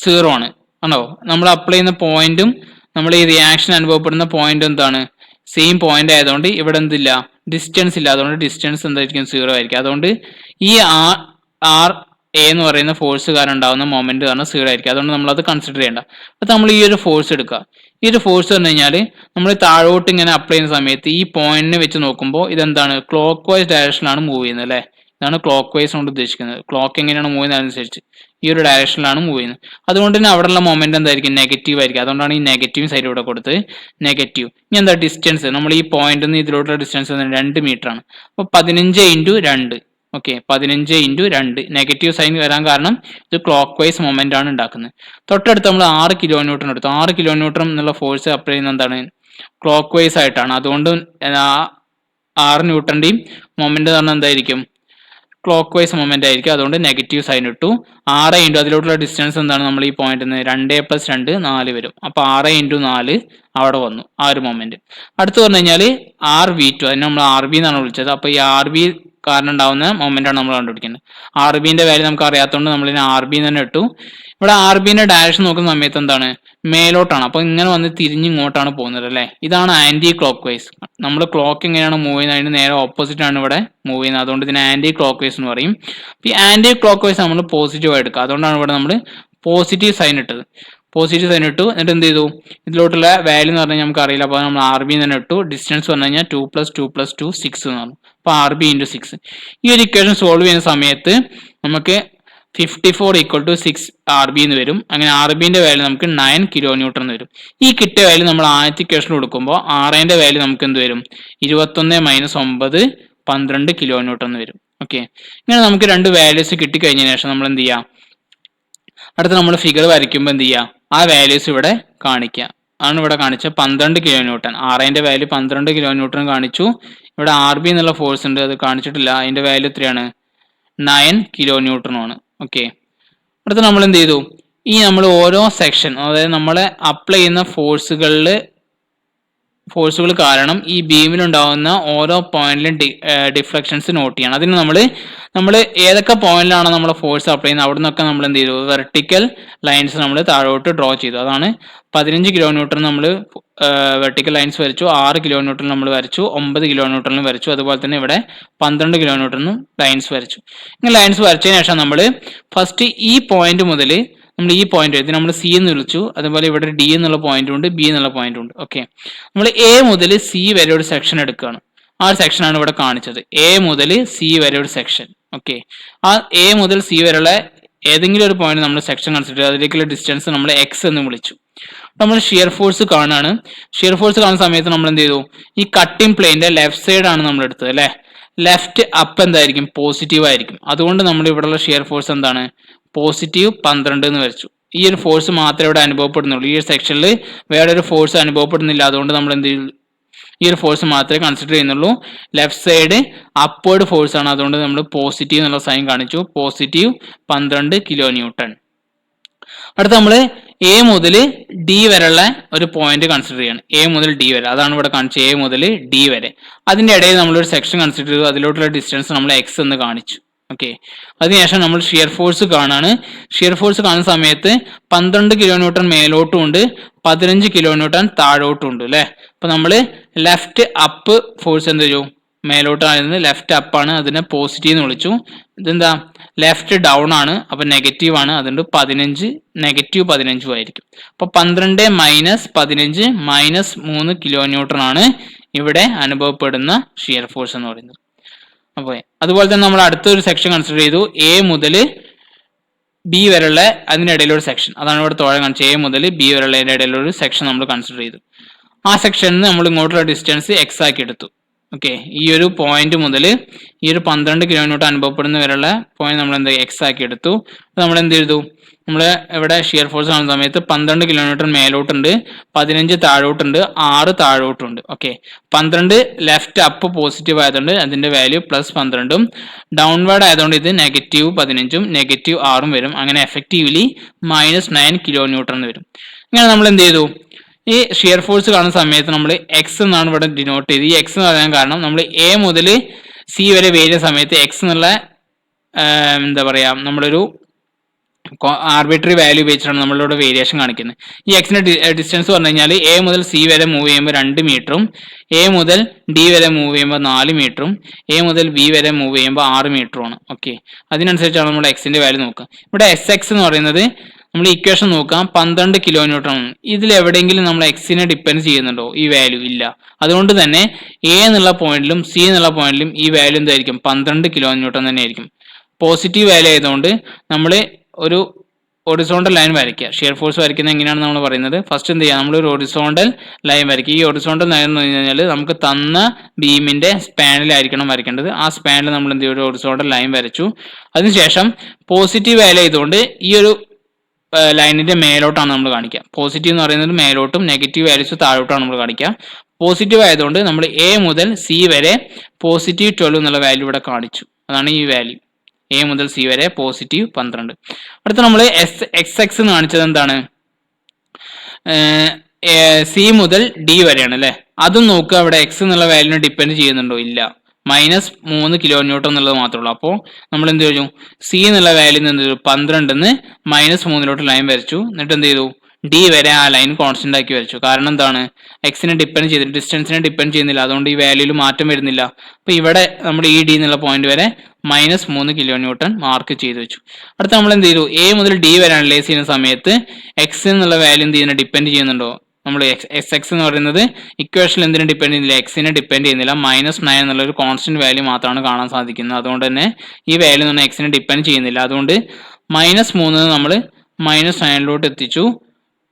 0 ആണ്. ആണോ? നമ്മൾ അപ്ലൈ ചെയ്യുന്ന പോയിന്റും നമ്മൾ ഈ റിയാക്ഷൻ അനുഭവപ്പെടുന്ന പോയിന്റും എന്താണ്? സെയിം പോയിന്റ് ആയതുകൊണ്ട് ഇവിടെ എന്തില്ല? ഡിസ്റ്റൻസ് ഇല്ല. അതുകൊണ്ട് ഡിസ്റ്റൻസ് എന്തായിരിക്കും? 0 ആയിരിക്കും. അതുകൊണ്ട് ഈ ആർ എ എന്ന് പറയുന്ന ഫോഴ്സ് കാരണം ഉണ്ടാകുന്ന മൊമെന്റ് കാരണം 0 ആയിരിക്കും. അതുകൊണ്ട് നമ്മൾ അത് കൺസിഡർ ചെയ്യേണ്ട. അപ്പൊ നമ്മൾ ഈ ഒരു ഫോഴ്സ് എടുക്കുക. ഈ ഒരു ഫോഴ്സ് പറഞ്ഞു കഴിഞ്ഞാൽ നമ്മൾ താഴോട്ട് ഇങ്ങനെ അപ്ലൈ ചെയ്യുന്ന സമയത്ത് ഈ പോയിന്റിനെ വെച്ച് നോക്കുമ്പോൾ ഇതെന്താണ്? ക്ലോക്ക് വൈസ് ഡയറക്ഷനിലാണ് മൂവ് ചെയ്യുന്നത് അല്ലേ? ഇതാണ് ക്ലോക്ക് വൈസ് കൊണ്ട് ഉദ്ദേശിക്കുന്നത്. ക്ലോക്ക് എങ്ങനെയാണ് മൂവ് ചെയ്യുന്നത് അനുസരിച്ച് ഈ ഒരു ഡയറക്ഷനിലാണ് മൂവ് ചെയ്യുന്നത്. അതുകൊണ്ട് തന്നെ അവിടെയുള്ള മൊമെന്റ് എന്തായിരിക്കും? നെഗറ്റീവ് ആയിരിക്കും. അതുകൊണ്ടാണ് ഈ നെഗറ്റീവ് സൈഡ് ഇവിടെ കൊടുത്ത് നെഗറ്റീവ്. ഇനി എന്താ ഡിസ്റ്റൻസ്? നമ്മൾ ഈ പോയിന്റിൽ നിന്ന് ഇതിലോട്ടുള്ള ഡിസ്റ്റൻസ് 2 മീറ്റർ ആണ്. അപ്പോൾ 15 into 2. Okay, 15 into 2. Negative sign വരാൻ കാരണം ഇത് ക്ലോക്ക് വൈസ് മൊമെന്റ് ആണ് ഉണ്ടാക്കുന്നത്. തൊട്ടടുത്ത് നമ്മൾ 6 കിലോ ന്യൂട്ടൺ എടുത്തു. 6 കിലോ ന്യൂട്ടൺ എന്നുള്ള ഫോഴ്സ് അപ്ലൈ ചെയ്യുന്നത് എന്താണ്? ക്ലോക്ക് വൈസ് ആയിട്ടാണ്. അതുകൊണ്ട് 6 ന്യൂട്ടന്റെയും മൊമെന്റ് എന്ന് പറഞ്ഞാൽ എന്തായിരിക്കും? ക്ലോക്ക് വൈസ് മൊമെന്റ് ആയിരിക്കും. അതുകൊണ്ട് നെഗറ്റീവ് സൈൻ ഇട്ടു. 6 ഇൻറ്റു അതിലോട്ടുള്ള ഡിസ്റ്റൻസ് എന്താണ്? നമ്മൾ ഈ പോയിന്റിൽ നിന്ന് 2 പ്ലസ് 2 4 വരും. അപ്പൊ 6 ഇൻറ്റു 4 അവിടെ വന്നു ആ ഒരു മൊമെന്റ്. അടുത്ത് പറഞ്ഞു കഴിഞ്ഞാൽ ആർ വി ടു, അതിനെ നമ്മൾ ആർ ബി എന്നാണ് വിളിച്ചത്. അപ്പൊ ഈ ആർ ബി കാരണം ഉണ്ടാവുന്ന മൊമെന്റ് ആണ് നമ്മൾ കണ്ടുപിടിക്കുന്നത്. ആർ ബിന്റെ വാല്യൂ നമുക്ക് അറിയാത്തതുകൊണ്ട് നമ്മൾ ഇതിനെ ആർ ബി തന്നെ ഇട്ടു. ഇവിടെ ആർ ബിന്റെ ഡയറക്ഷൻ നോക്കുന്ന സമയത്ത് എന്താണ്? മേലോട്ടാണ്. അപ്പൊ ഇങ്ങനെ വന്ന് തിരിഞ്ഞ് ഇങ്ങോട്ടാണ് പോകുന്നത് അല്ലേ? ഇതാണ് ആന്റി ക്ലോക്ക് വൈസ്. നമ്മൾ ക്ലോക്ക് എങ്ങനെയാണ് മൂവ് ചെയ്യുന്നത് അതിന് നേരെ ഓപ്പോസിറ്റ് ആണ് ഇവിടെ മൂവ് ചെയ്യുന്നത്. അതുകൊണ്ട് ഇതിനെ ആന്റി ക്ലോക്ക് വൈസ് എന്ന് പറയും. ഈ ആന്റി ക്ലോക്ക് വൈസ് നമ്മൾ പോസിറ്റീവ് ആയി എടുക്കുക. അതുകൊണ്ടാണ് ഇവിടെ നമ്മൾ പോസിറ്റീവ് സൈൻ ഇട്ടത്. പോസിറ്റീവ് സൈൻ ഇട്ടു. എന്നിട്ട് എന്ത് ചെയ്തു? ഇതിലോട്ടുള്ള വാല്യൂ എന്ന് പറഞ്ഞാൽ നമുക്ക് അറിയില്ല. അപ്പോൾ നമ്മൾ ആർ ബി തന്നെ ഇട്ടു. ഡിസ്റ്റൻസ് പറഞ്ഞു കഴിഞ്ഞാൽ 2 + 2 + 2 6 എന്ന് പറഞ്ഞു. അപ്പോൾ ആർ ബി ഇൻറ്റു 6. ഈ ഒരു ഇക്വേഷൻ സോൾവ് ചെയ്യുന്ന സമയത്ത് നമുക്ക് 54 = 6 ആർ ബി എന്ന് വരും. അങ്ങനെ ആർ ബിന്റെ വാല്യൂ നമുക്ക് 9 കിലോ ന്യൂട്ടൺ എന്ന് വരും. ഈ കിട്ടിയ വാല്യൂ നമ്മൾ ആദ്യത്തെ ഇക്വേഷനിൽ കൊടുക്കുമ്പോൾ ആറിന്റെ വാല്യൂ നമുക്ക് എന്ത് വരും? 21 - 9 12 കിലോ ന്യൂട്ടൺ എന്ന് വരും. ഓക്കെ, ഇങ്ങനെ നമുക്ക് രണ്ട് വാല്യൂസ് കിട്ടിക്കഴിഞ്ഞതിന് ശേഷം നമ്മൾ എന്ത് ചെയ്യുക? അടുത്ത നമ്മൾ ഫിഗർ വരയ്ക്കുമ്പോൾ എന്ത് ചെയ്യുക? ആ വാല്യൂസ് ഇവിടെ കാണിക്കുക. ആണ് ഇവിടെ കാണിച്ച 12 കിലോ ന്യൂട്ടൺ. ആറിന്റെ വാല്യൂ 12 കിലോ ന്യൂട്ടൺ കാണിച്ചു. ഇവിടെ ആർ ബി എന്നുള്ള ഫോഴ്സ് ഉണ്ട്, അത് കാണിച്ചിട്ടില്ല. അതിന്റെ വാല്യൂ എത്രയാണ്? 9 കിലോ ന്യൂട്ടണുമാണ്. ഓക്കെ, അടുത്ത നമ്മൾ എന്ത് ചെയ്തു? ഈ നമ്മൾ ഓരോ സെക്ഷൻ, അതായത് നമ്മളെ അപ്ലൈ ചെയ്യുന്ന ഫോഴ്സുകൾ കാരണം ഈ ബീമിലുണ്ടാകുന്ന ഓരോ പോയിന്റിലും ഡിഫ്ലക്ഷൻസ് നോട്ട് ചെയ്യണം. അതിന് നമ്മൾ ഏതൊക്കെ പോയിന്റിലാണ് നമ്മൾ ഫോഴ്സ് അപ്ലൈ ചെയ്യുന്നത് അവിടെ നിന്നൊക്കെ നമ്മൾ എന്ത് ചെയ്തു? വെർട്ടിക്കൽ ലൈൻസ് നമ്മൾ താഴോട്ട് ഡ്രോ ചെയ്തു. അതാണ് 15 കിലോ ന്യൂട്ടൺ നമ്മൾ വെർട്ടിക്കൽ ലൈൻസ് വരച്ചു, 6 കിലോ ന്യൂട്ടൺ നമ്മൾ വരച്ചു, 9 കിലോ ന്യൂട്ടണിലും വരച്ചു. അതുപോലെ തന്നെ ഇവിടെ 12 കിലോ ന്യൂട്ടണിലും ലൈൻസ് വരച്ചു. ഇങ്ങനെ ലൈൻസ് വരച്ചതിന് ശേഷം നമ്മൾ ഫസ്റ്റ് ഈ പോയിന്റ് മുതൽ നമ്മൾ ഈ പോയിന്റ് ഇത് നമ്മൾ സി എന്ന് വിളിച്ചു. അതുപോലെ ഇവിടെ ഡി എന്നുള്ള പോയിന്റും ഉണ്ട്, ബി എന്നുള്ള പോയിന്റും ഉണ്ട്. ഓക്കെ, നമ്മൾ എ മുതൽ സി വരെ ഒരു സെക്ഷൻ എടുക്കുകയാണ്. ആ ഒരു സെക്ഷനാണ് ഇവിടെ കാണിച്ചത്. എ മുതൽ സി വരെ ഒരു സെക്ഷൻ. ഓക്കെ, ആ എ മുതൽ സി വരെയുള്ള ഏതെങ്കിലും ഒരു പോയിന്റ് നമ്മൾ സെക്ഷൻ കൺസിഡർ ചെയ്ത് അതിലേക്കുള്ള ഡിസ്റ്റൻസ് നമ്മൾ എക്സ് എന്ന് വിളിച്ചു. നമ്മൾ ഷിയർ ഫോഴ്സ് കാണാണ്. ഷിയർ ഫോഴ്സ് കാണുന്ന സമയത്ത് നമ്മൾ എന്ത് ചെയ്തു? ഈ കട്ടിംഗ് പ്ലെയിന്റെ ലെഫ്റ്റ് സൈഡ് ആണ് നമ്മൾ എടുത്തത് അല്ലെ? ലെഫ്റ്റ് അപ്പ് എന്തായിരിക്കും? പോസിറ്റീവ് ആയിരിക്കും. അതുകൊണ്ട് നമ്മൾ ഇവിടെയുള്ള ഷിയർ ഫോഴ്സ് എന്താണ്? പോസിറ്റീവ് 12 എന്ന് വരച്ചു. ഈ ഒരു ഫോഴ്സ് മാത്രമേ ഇവിടെ അനുഭവപ്പെടുന്നുള്ളൂ. ഈ ഒരു സെക്ഷനിൽ വേറെ ഒരു ഫോഴ്സ് അനുഭവപ്പെടുന്നില്ല. അതുകൊണ്ട് നമ്മൾ എന്ത് ചെയ്തു? ഈ ഒരു ഫോഴ്സ് മാത്രമേ കൺസിഡർ ചെയ്യുന്നുള്ളൂ. ലെഫ്റ്റ് സൈഡ് അപ്വേർഡ് ഫോഴ്സ് ആണ്. അതുകൊണ്ട് നമ്മൾ പോസിറ്റീവ് എന്നുള്ള സൈൻ കാണിച്ചു. Positive 12 kilo newton. അടുത്ത നമ്മൾ എ മുതൽ ഡി വരെയുള്ള ഒരു പോയിന്റ് കൺസിഡർ ചെയ്യണം. എ മുതൽ ഡി വരെ, അതാണ് ഇവിടെ കാണിച്ചത്, എ മുതൽ ഡി വരെ. അതിന്റെ ഇടയിൽ നമ്മളൊരു സെക്ഷൻ കൺസിഡർ ചെയ്തു, അതിലോട്ടുള്ള ഡിസ്റ്റൻസ് നമ്മൾ എക്സ് എന്ന് കാണിച്ചു. ഓക്കെ, അതിനുശേഷം നമ്മൾ ഷിയർ ഫോഴ്സ് കാണാണ്. ഷിയർ ഫോഴ്സ് കാണുന്ന സമയത്ത് 12 കിലോ ന്യൂട്ടൺ മേലോട്ടും ഉണ്ട്, 15 കിലോ ന്യൂട്ടൺ താഴോട്ടും ഉണ്ട് അല്ലെ. അപ്പൊ നമ്മൾ ലെഫ്റ്റ് അപ്പ് ഫോഴ്സ് എന്ത് ചെയ്യും, മേലോട്ടായിരുന്നു, ലെഫ്റ്റ് അപ്പ് ആണ്, അതിനെ പോസിറ്റീവ് എന്ന് വിളിച്ചു. ഇതെന്താ, ലെഫ്റ്റ് ഡൗൺ ആണ്, അപ്പൊ നെഗറ്റീവ് ആണ്, അതുകൊണ്ട് 15 നെഗറ്റീവ് 15 ആയിരിക്കും. അപ്പൊ 12 മൈനസ് 15 മൈനസ് 3 കിലോ ന്യൂട്ടൺ ആണ് ഇവിടെ അനുഭവപ്പെടുന്ന ഷിയർ ഫോഴ്സ് എന്ന് പറയുന്നത്. അപ്പൊ അതുപോലെ തന്നെ നമ്മൾ അടുത്തൊരു സെക്ഷൻ കൺസിഡർ ചെയ്തു, എ മുതൽ ബി വരെയുള്ള അതിനിടയിലൊരു സെക്ഷൻ, അതാണ് ഇവിടെ തോഴ കാണിച്ചത്. എ മുതൽ ബി വരെയുള്ള ഇടയിലൊരു സെക്ഷൻ നമ്മൾ കൺസിഡർ ചെയ്തു. ആ സെക്ഷനിൽ നമ്മൾ ഇങ്ങോട്ടുള്ള ഡിസ്റ്റൻസ് എക്സ് ആക്കി എടുത്തു. ഓക്കെ, ഈ ഒരു പോയിന്റ് മുതൽ ഈ ഒരു 12 കിലോ ന്യൂട്ടൺ അനുഭവപ്പെടുന്ന വരെയുള്ള പോയിന്റ് നമ്മൾ എന്താ എക്സ് ആക്കി എടുത്തു. നമ്മൾ എന്ത് ചെയ്തു, നമ്മൾ ഇവിടെ ഷിയർ ഫോഴ്സ് കാണുന്ന സമയത്ത് 12 കിലോ ന്യൂട്ടൺ മേലോട്ടുണ്ട്, 15 താഴോട്ടുണ്ട്, 6 താഴോട്ടുണ്ട്. ഓക്കെ, 12 ലെഫ്റ്റ് അപ്പ് പോസിറ്റീവ് ആയതുകൊണ്ട് അതിന്റെ വാല്യൂ +12ഉം, ഡൗൺവേർഡ് ആയതുകൊണ്ട് ഇത് -15ഉം -6ഉം വരും. അങ്ങനെ എഫക്റ്റീവ്ലി -9 കിലോ ന്യൂട്ടൺ വരും. ഇങ്ങനെ നമ്മൾ എന്ത് ചെയ്തു, ഈ ഷിയർ ഫോഴ്സ് കാണുന്ന സമയത്ത് നമ്മൾ എക്സ് എന്നാണ് ഇവിടെ ഡിനോട്ട് ചെയ്ത്. ഈ എക്സ് എന്ന് പറയാൻ കാരണം നമ്മൾ എ മുതൽ സി വരെ വേരിയ സമയത്ത് എക്സ് എന്നുള്ള എന്താ പറയാ, നമ്മളൊരു ആർബിട്രറി വാല്യൂ വെച്ചിട്ടാണ് നമ്മളിവിടെ വേരിയേഷൻ കാണിക്കുന്നത്. ഈ എക്സിന്റെ ഡിസ്റ്റൻസ് പറഞ്ഞു കഴിഞ്ഞാൽ എ മുതൽ സി വരെ മൂവ് ചെയ്യുമ്പോൾ 2 മീറ്ററും, എ മുതൽ ഡി വരെ മൂവ് ചെയ്യുമ്പോൾ 4 മീറ്ററും, എ മുതൽ ബി വരെ മൂവ് ചെയ്യുമ്പോൾ 6 മീറ്ററുമാണ്. ഓക്കെ, അതിനനുസരിച്ചാണ് നമ്മൾ എക്സിന്റെ വാല്യൂ നോക്കുക. ഇവിടെ എസ് എക്സ് എന്ന് പറയുന്നത് നമ്മൾ ഇക്വേഷൻ നോക്കാം, 12 കിലോ ന്യൂട്ടൺ ആണ്. ഇതിൽ എവിടെയെങ്കിലും നമ്മൾ എക്സിനെ ഡിപ്പെൻഡ് ചെയ്യുന്നുണ്ടോ? ഈ വാല്യൂ ഇല്ല. അതുകൊണ്ട് തന്നെ എ എന്നുള്ള പോയിന്റിലും സി എന്നുള്ള പോയിന്റിലും ഈ വാല്യൂ എന്തായിരിക്കും, 12 കിലോ ന്യൂട്ടൺ തന്നെ ആയിരിക്കും. പോസിറ്റീവ് വാല്യൂ ആയതുകൊണ്ട് നമ്മൾ ഒരു ഹൊറിസോണ്ടൽ ലൈൻ വരയ്ക്കുക. ഷിയർ ഫോഴ്സ് വരയ്ക്കുന്നത് എങ്ങനെയാണ് നമ്മൾ പറയുന്നത്, ഫസ്റ്റ് എന്ത് ചെയ്യുക, നമ്മൾ ഒരു ഹൊറിസോണ്ടൽ ലൈൻ വരയ്ക്കുക. ഈ ഹൊറിസോണ്ടൽ ലൈൻ എന്ന് പറഞ്ഞു കഴിഞ്ഞാൽ നമുക്ക് തന്ന ബീമിന്റെ സ്പാനിലായിരിക്കണം വരയ്ക്കേണ്ടത്. ആ സ്പാനിൽ നമ്മൾ എന്ത് ചെയ്യും, ഒരു ഹൊറിസോണ്ടൽ ലൈൻ വരച്ചു. അതിനുശേഷം പോസിറ്റീവ് വാല്യൂ ആയതുകൊണ്ട് ഈ ഒരു ലൈനിന്റെ മേലോട്ടാണ് നമ്മൾ കാണിക്കുക. പോസിറ്റീവ് എന്ന് പറയുന്നത് മേലോട്ടും, നെഗറ്റീവ് വാല്യൂസ് താഴോട്ടാണ് നമ്മൾ കാണിക്കുക. പോസിറ്റീവ് ആയതുകൊണ്ട് നമ്മൾ എ മുതൽ സി വരെ +12 എന്നുള്ള വാല്യൂ ഇവിടെ കാണിച്ചു. അതാണ് ഈ വാല്യൂ, എ മുതൽ സി വരെ +12. അടുത്ത നമ്മൾ എക്സ് എക്സ് എന്ന് കാണിച്ചത് എന്താണ്, സി മുതൽ ഡി വരെയാണ് അല്ലെ. അതും നോക്കുക, അവിടെ എക്സ് എന്നുള്ള വാല്യൂനെ ഡിപ്പെൻഡ് ചെയ്യുന്നുണ്ടോ? ഇല്ല, -3 കിലോ ന്യൂട്ടൺ എന്നുള്ളത് മാത്രമേ ഉള്ളൂ. അപ്പോൾ നമ്മൾ എന്ത് ചെയ്തു, സി എന്നുള്ള വാല്യൂ എന്ത് ചെയ്തു, 12ന്ന് -3 ലൈൻ വരച്ചു. എന്നിട്ട് എന്ത് ചെയ്തു, ഡി വരെ ആ ലൈൻ കോൺസ്റ്റന്റ് ആക്കി വരച്ചു. കാരണം എന്താണ്, എക്സിനെ ഡിപ്പെൻഡ് ചെയ്തിട്ട് ഡിസ്റ്റൻസിനെ ഡിപ്പെൻഡ് ചെയ്യുന്നില്ല, അതുകൊണ്ട് ഈ വാല്യൂയിൽ മാറ്റം വരുന്നില്ല. അപ്പൊ ഇവിടെ നമ്മുടെ ഈ ഡി എന്നുള്ള പോയിന്റ് വരെ -3 കിലോ ന്യൂട്ടൺ മാർക്ക് ചെയ്ത് വെച്ചു. അടുത്ത നമ്മൾ എന്ത് ചെയ്തു, എ മുതൽ ഡി വരെ അനലൈസ് ചെയ്യുന്ന സമയത്ത് എക്സ് എന്നുള്ള വാല്യൂ എന്ത് ചെയ്യുന്ന ഡിപ്പെൻഡ് ചെയ്യുന്നുണ്ടോ? നമ്മൾ എക്സ് എക്സ് എന്ന് പറയുന്നത് ഇക്വേഷനിൽ എന്തിനെ ഡിപ്പെൻഡ് ചെയ്യുന്നില്ല, എക്സിനെ ഡിപ്പെൻഡ് ചെയ്യുന്നില്ല. -9 എന്നുള്ള ഒരു കോൺസ്റ്റന്റ് വാല്യൂ മാത്രമാണ് കാണാൻ സാധിക്കുന്നത്. അതുകൊണ്ട് തന്നെ ഈ വാല്യൂ എന്ന് പറഞ്ഞാൽ എക്സിനെ ഡിപ്പെൻഡ് ചെയ്യുന്നില്ല. അതുകൊണ്ട് -3 നമ്മൾ -9 എത്തിച്ചു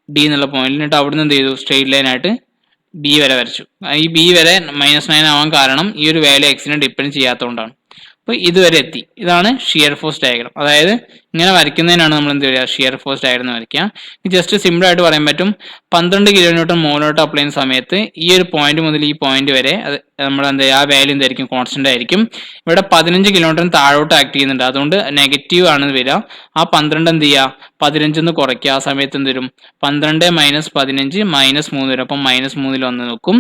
ഡി എന്നുള്ള പോയിന്റിൽ. എന്നിട്ട് അവിടുന്ന് എന്ത് ചെയ്തു, സ്ട്രെയിറ്റ് ലൈൻ ആയിട്ട് ബി വരെ വരച്ചു. ഈ ബി വരെ -9 ആവാൻ കാരണം ഈ ഒരു വാല്യൂ എക്സിനെ ഡിപ്പെൻഡ് ചെയ്യാത്തതുകൊണ്ടാണ്. അപ്പോൾ ഇതുവരെ എത്തി. ഇതാണ് ഷിയർ ഫോഴ്സ് ഡയഗ്രാം. അതായത് ഇങ്ങനെ വരയ്ക്കുന്നതിനാണ് നമ്മൾ എന്ത് ചെയ്യുക, ഷിയർ ഫോഴ്സ് ഡയഗ്രാം വരയ്ക്കുക. ജസ്റ്റ് സിമ്പിൾ ആയിട്ട് പറയാൻ പറ്റും, 12 കിലോ ന്യൂട്ടൺ മുകളിലോട്ട് അപ്ലൈ ചെയ്യുന്ന സമയത്ത് ഈ ഒരു പോയിന്റ് മുതൽ ഈ പോയിന്റ് വരെ അത് നമ്മൾ എന്താ ചെയ്യുക, ആ വാല്യൂ എന്തായിരിക്കും, കോൺസ്റ്റന്റ് ആയിരിക്കും. ഇവിടെ 15 കിലോ ന്യൂട്ടൺ താഴോട്ട് ആക്ട് ചെയ്യുന്നുണ്ട്, അതുകൊണ്ട് നെഗറ്റീവ് ആണ് വരിക. ആ 12 എന്ത് ചെയ്യുക, 15 കുറയ്ക്കുക. ആ സമയത്ത് എന്ത് വരും, 12 - 15 -3 വരും. അപ്പം -3 വന്ന് നോക്കും.